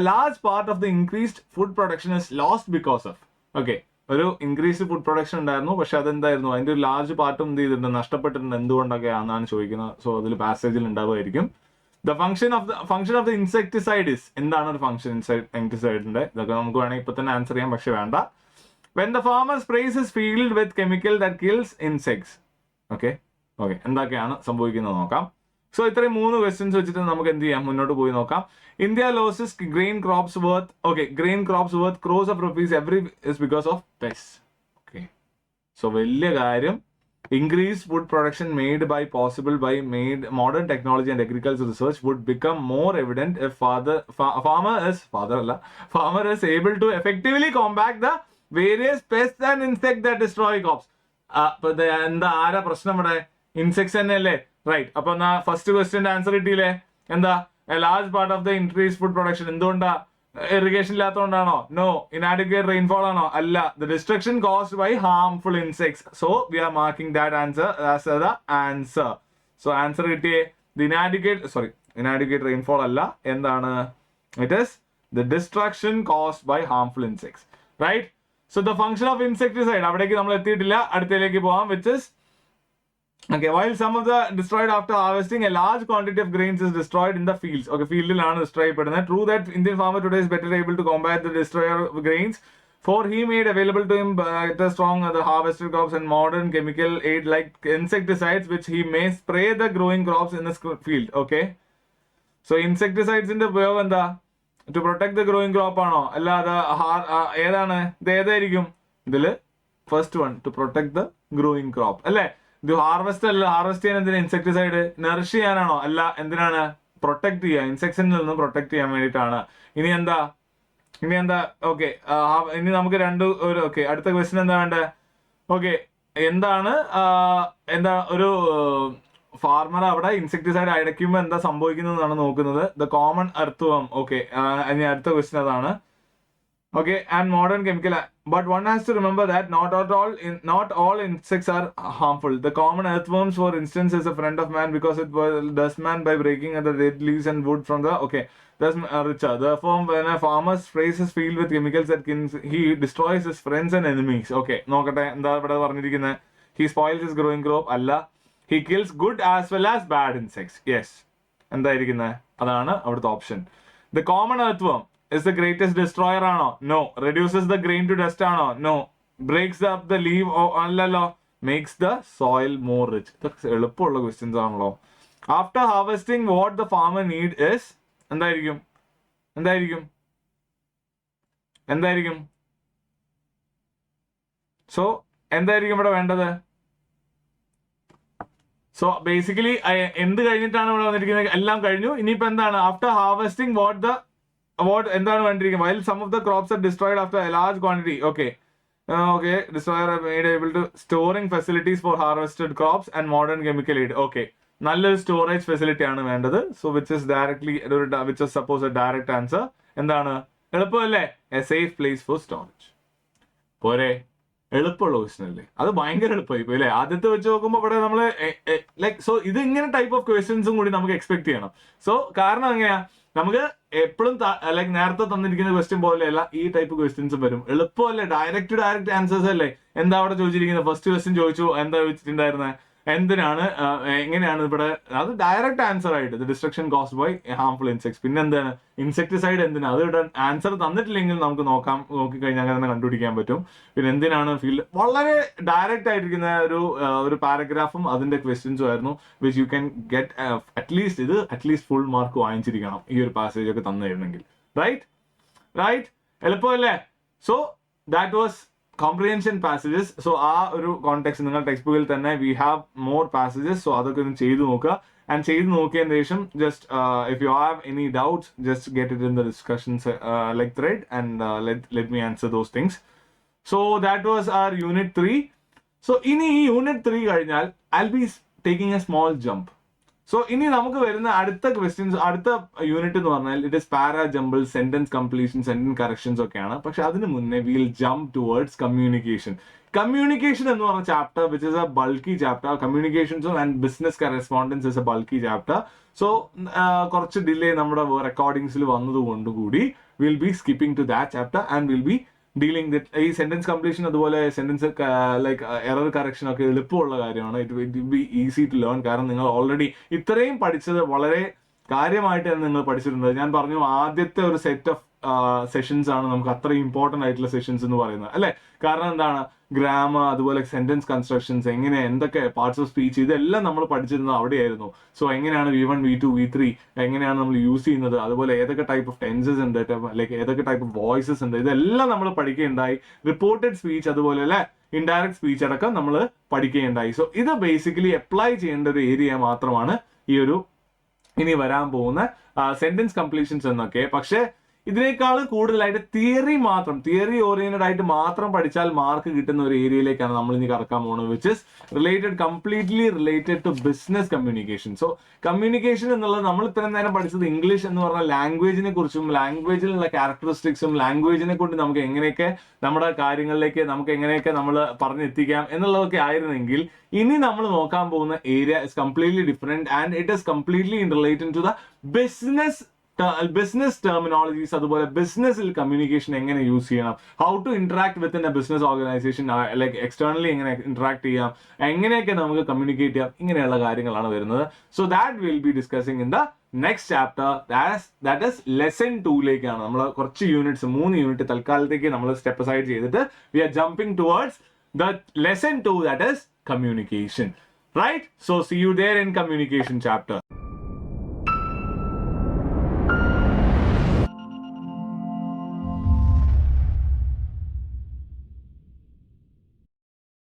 large part of the increased food production is lost because of. Okay, ഒരു ഇൻക്രീസ്ഡ് ഫുഡ് പ്രൊഡക്ഷൻ ഉണ്ടായിരുന്നു, പക്ഷെ അതെന്തായിരുന്നു, അതിന്റെ ഒരു ലാർജ് പാർട്ടും എന്ത് ചെയ്തിട്ടുണ്ട്, നഷ്ടപ്പെട്ടിട്ടുണ്ട്. എന്തുകൊണ്ടൊക്കെയാണെന്നാണ് ചോദിക്കുന്നത്. സോ അതിൽ പാസേജിൽ ഉണ്ടാവുമായിരിക്കും. The function of the insecticide is, എന്താണ് ഒരു ഫംഗ്ഷൻ ഇൻസെക്ടിസൈഡിന്റെ? ഇതൊക്കെ നമുക്ക് വേണമെങ്കിൽ ഇപ്പൊ തന്നെ ആൻസർ ചെയ്യാം, പക്ഷെ വേണ്ട. When the farmer sprays his field with chemical that kills insects. Okay, എന്തൊക്കെയാണ് സംഭവിക്കുന്നത് നോക്കാം. സോ ഇത്രയും 3 ക്വസ്റ്റ്യൻസ് വെച്ചിട്ട് നമുക്ക് എന്ത് ചെയ്യാം, മുന്നോട്ട് പോയി നോക്കാം. India losses grain crops worth crores of rupees every is because of pests. Okay, so വലിയ കാര്യം, increased food production made modern technology and agricultural research would become more evident if farmer is able to effectively combat the various pests and insects that destroy crops. എന്താ ആരാ പ്രശ്നം ഇവിടെ? Insects തന്നെ അല്ലേ, right? അപ്പൊ എന്നാ ഫസ്റ്റ് ക്വസ്റ്റ്യന്റെ ആൻസർ കിട്ടിയില്ലേ? എന്താ? Large part of the increase food production. എന്തുകൊണ്ടാ? ഇറിഗേഷൻ ഇല്ലാത്തതുകൊണ്ടാണോ? നോ. ഇനാഡിക്വേറ്റ് റെയിൻഫോൾ ആണോ? അല്ല. The destruction caused by harmful insects. So we are marking that answer as the answer. So answer കിട്ടിയേ inadequate rainfall അല്ല. എന്താണ്? It is the destruction caused by harmful insects, right? So the function of insecticide, അവിടേക്ക് നമ്മൾ എത്തിയിട്ടില്ല, അടുത്തതിലേക്ക് പോവാം. Which is okay, while some of the destroyed after harvesting, a large quantity of grains is destroyed in the fields. Okay, fieldilana destroy pedunnathu. True that Indian farmer today is better able to combat the destroyer of grains, for he made available to him better strong the harvested crops and modern chemical aid like insecticides, which he may spray the growing crops in the field. Okay, so insecticides in the ഉപയോഗം എന്താ? To protect the growing crop ആണോ? അല്ല, അത് ഏതാണ്? ഇത് ഏതായിരിക്കും? ഇതില് first one, to protect the growing crop, അല്ലേ? ഇത് ഹാർവെസ്റ്റ് അല്ല. ഹാർവെസ്റ്റ് ചെയ്യാൻ എന്തിനാ? ഇൻസെക്ടിസൈഡ്. നറിഷ് ചെയ്യാനാണോ? അല്ല. എന്തിനാണ്? പ്രൊട്ടക്ട് ചെയ്യാൻ, ഇൻസെക്ട്സിൽ നിന്ന് പ്രൊട്ടക്ട് ചെയ്യാൻ വേണ്ടിയിട്ടാണ്. ഇനി എന്താ? ഓക്കെ, ഇനി നമുക്ക് ഓക്കെ, അടുത്ത ക്വസ്റ്റ്യൻ എന്താ വേണ്ടേ? ഓക്കെ, എന്താണ് ഒരു ഫാർമർ അവിടെ ഇൻസെക്ടിസൈഡ് അടയ്ക്കുമ്പോൾ എന്താ സംഭവിക്കുന്നതെന്നാണ് നോക്കുന്നത്. The common എർത്ത്വർം. ഓക്കെ, ഇനി അടുത്ത ക്വസ്റ്റ്യൻ അതാണ്. Okay, and modern chemical, but one has to remember that not all insects are harmful. The common earthworms, for instance, is a friend of man because it does man by breaking the dead leaves and wood from the thus richer. Therefore, when a farmer sprays his field with chemicals that he destroys his friends and enemies. Okay, നോക്കട്ടെ എന്താ ഇവിടെ പറഞ്ഞിരിക്കുന്നത്? He spoils his growing crop. അല്ല, he kills good as well as bad insects. Yes, എന്തായിരിക്കുന്നത്? അതാണ് അവിടുത്തെ option. The common earthworm is the greatest destroyer ആണോ? No. Reduces the grain to dust ആണോ? No. Breaks up the leaf അല്ലല്ലോ. Makes the soil more rich. ഇതൊക്കെ എളുപ്പമുള്ള questions ആണല്ലോ. After harvesting, what the farmer need is എന്തായിരിക്കും? So എന്തായിരിക്കും ഇവിടെ വേണ്ടത്? സോ ബേസിക്കലി എന്ത് കഴിഞ്ഞിട്ടാണ് ഇവിടെ വന്നിരിക്കുന്നത്? എല്ലാം കഴിഞ്ഞു. ഇനിയിപ്പോ എന്താണ്? ആഫ്റ്റർ ഹാർവെസ്റ്റിംഗ് എന്താണ് വേണ്ടിയിരിക്കുന്നത്? while some of the crops are destroyed after a large quantity. Destroyer are made able to storing facilities for harvested crops and modern chemical aid. നല്ലൊരു സ്റ്റോറേജ് ഫെസിലിറ്റി ആണ് വേണ്ടത്. So which is suppose a direct answer. എന്താണ്? എളുപ്പമല്ലേ? A safe place for storage. പോരെ? എളുപ്പമുള്ള question അല്ലേ? അത് ഭയങ്കര എളുപ്പമായി പോയി അല്ലേ? ആദ്യത്തെ വെച്ച് നോക്കുമ്പോൾ ഇവിടെ നമ്മള് സോ ഇത് ഇങ്ങനെ ടൈപ്പ് ഓഫ് ക്വസ്റ്റ്യൻസും കൂടി നമുക്ക് എക്സ്പെക്ട് ചെയ്യണം. സോ കാരണം എങ്ങനെയാ? നമുക്ക് എപ്പോഴും നേരത്തെ തന്നിരിക്കുന്ന ക്വസ്റ്റ്യൻ പോലെയല്ല, ഈ ടൈപ്പ് ക്വസ്റ്റ്യൻസും വരും. എളുപ്പമല്ലേ? ഡയറക്റ്റ് ആൻസേഴ്സ് അല്ലേ? എന്താ അവിടെ ചോദിച്ചിരിക്കുന്നത്? ഫസ്റ്റ് ക്വസ്റ്റ്യൻ ചോദിച്ചു, എന്താ ചോദിച്ചിട്ടുണ്ടായിരുന്നത്? എന്തിനാണ് എങ്ങനെയാണ് ഇവിടെ അത് ഡയറക്റ്റ് ആൻസർ ആയിട്ട് ഇത് destruction caused by harmful insects. പിന്നെ എന്താണ് ഇൻസെക്ടിസൈഡ് എന്തിനാണ് അത് ഇവിടെ ആൻസർ തന്നിട്ടില്ലെങ്കിൽ നമുക്ക് നോക്കിക്കഴിഞ്ഞാൽ അങ്ങനെ തന്നെ കണ്ടുപിടിക്കാൻ പറ്റും. പിന്നെ എന്തിനാണ് ഫീൽഡ് വളരെ ഡയറക്റ്റ് ആയിരിക്കുന്ന ഒരു പാരഗ്രാഫും അതിന്റെ ക്വസ്റ്റ്യൻസും ആയിരുന്നു which you can get at least full mark വാങ്ങിച്ചിരിക്കണം ഈ ഒരു പാസേജ് ഒക്കെ തന്നു തരുന്നെങ്കിൽ. റൈറ്റ് എളുപ്പമല്ലേ? So that was comprehension passages. So ആ ഒരു കോണ്ടെക്സ്റ്റ് നിങ്ങൾ ടെക്സ്റ്റ് ബുക്കിൽ തന്നെ we have more passages. So അതൊക്കെ ഒന്ന് ചെയ്തു നോക്കുക. ആൻഡ് ചെയ്ത് നോക്കിയതിന് ശേഷം just if you have any doubts just get it in the discussions like thread and let me answer those things. So that was our unit 3. So ഇനി ഈ unit 3 കഴിഞ്ഞാൽ I will be taking A small jump. So ഇനി നമുക്ക് വരുന്ന അടുത്ത questions അടുത്ത unit എന്ന് പറഞ്ഞാൽ it is para jumble, sentence completion, sentence corrections ഒക്കെയാണ്. പക്ഷെ അതിന് മുന്നേ will jump towards communication. Communication എന്ന് പറഞ്ഞ chapter which is a bulky chapter. കമ്മ്യൂണിക്കേഷൻസും and business correspondence is a bulky chapter. So കുറച്ച് ഡിലേ നമ്മുടെ റെക്കോർഡിംഗ്സിൽ വന്നതുകൊണ്ടുകൂടി will be skipping to that chapter and will be dealing with ഈ sentence completion അതുപോലെ sentence like error correction ഒക്കെ എളുപ്പമുള്ള കാര്യമാണ്. It will be easy to learn. കാരണം നിങ്ങൾ ഓൾറെഡി ഇത്രയും പഠിച്ചത് വളരെ കാര്യമായിട്ട് തന്നെ നിങ്ങൾ പഠിച്ചിട്ടുണ്ട്. ഞാൻ പറഞ്ഞു ആദ്യത്തെ ഒരു സെറ്റ് ഓഫ് സെഷൻസ് ആണ് നമുക്ക് അത്രയും ഇമ്പോർട്ടന്റ് ആയിട്ടുള്ള സെഷൻസ് എന്ന് പറയുന്നത് അല്ലെ. കാരണം എന്താണ് ഗ്രാമർ അതുപോലെ സെന്റൻസ് കൺസ്ട്രക്ഷൻസ് എങ്ങനെ എന്തൊക്കെ പാർട്സ് ഓഫ് സ്പീച്ച് ഇതെല്ലാം നമ്മൾ പഠിച്ചിരുന്നത് അവിടെയായിരുന്നു. സോ എങ്ങനെയാണ് V1 V2 V3 എങ്ങനെയാണ് നമ്മൾ യൂസ് ചെയ്യുന്നത്, അതുപോലെ ഏതൊക്കെ ടൈപ്പ് ഓഫ് ടെൻസസ് ഉണ്ട്, ലൈക്ക് ഏതൊക്കെ ടൈപ്പ് ഓഫ് വോയിസസ് ഉണ്ട്, ഇതെല്ലാം നമ്മൾ പഠിക്കുകയുണ്ടായി. റിപ്പോർട്ടഡ് സ്പീച്ച് അതുപോലെ അല്ലെ ഇൻഡയറക്ട് സ്പീച്ച് അടക്കം നമ്മൾ പഠിക്കുകയുണ്ടായി. സോ ഇത് ബേസിക്കലി അപ്ലൈ ചെയ്യേണ്ട ഒരു ഏരിയ മാത്രമാണ് ഈ ഒരു ഇനി വരാൻ പോകുന്ന സെന്റൻസ് കംപ്ലീഷൻസ് എന്നൊക്കെ. പക്ഷേ ഇതിനേക്കാൾ കൂടുതലായിട്ട് തിയറി ഓറിയന്റഡ് ആയിട്ട് മാത്രം പഠിച്ചാൽ മാർക്ക് കിട്ടുന്ന ഒരു ഏരിയയിലേക്കാണ് നമ്മൾ ഇനി കടക്കാൻ പോകുന്നത്, which is completely related to business communication. So communication എന്നുള്ളത് നമ്മൾ ഇത്രയും നേരം പഠിച്ചത് ഇംഗ്ലീഷ് എന്ന് പറഞ്ഞ ലാംഗ്വേജിനെ കുറിച്ചും ലാംഗ്വേജിലുള്ള ക്യാരക്ടറിസ്റ്റിക്സും ലാംഗ്വേജിനെ കൊണ്ട് നമുക്ക് എങ്ങനെയൊക്കെ നമ്മുടെ കാര്യങ്ങളിലേക്ക് നമുക്ക് എങ്ങനെയൊക്കെ നമ്മൾ പറഞ്ഞെത്തിക്കാം എന്നുള്ളതൊക്കെ ആയിരുന്നെങ്കിൽ ഇനി നമ്മൾ നോക്കാൻ പോകുന്ന area is completely different and it is completely in related to the business terminologies അതുപോലെ ബിസിനസ്സിൽ കമ്മ്യൂണിക്കേഷൻ എങ്ങനെ യൂസ് ചെയ്യണം, how to interact with in a business organization, like externally എങ്ങനെ ഇന്ററാക്ട് ചെയ്യാം, എങ്ങനെയൊക്കെ നമുക്ക് കമ്മ്യൂണിക്കേറ്റ് ചെയ്യാം, ഇങ്ങനെയുള്ള കാര്യങ്ങളാണ് വരുന്നത്. So that will be discussing in the next chapter that is lesson 2ലേക്കാണ്. നമ്മൾ കുറച്ച് യൂണിറ്റ്സ് 3 യൂണിറ്റ് തൽക്കാലത്തേക്ക് നമ്മൾ സ്റ്റെപ്പ് സൈഡ് ചെയ്തിട്ട് we are jumping towards the lesson 2 that is communication. Right? So see you there in communication chapter.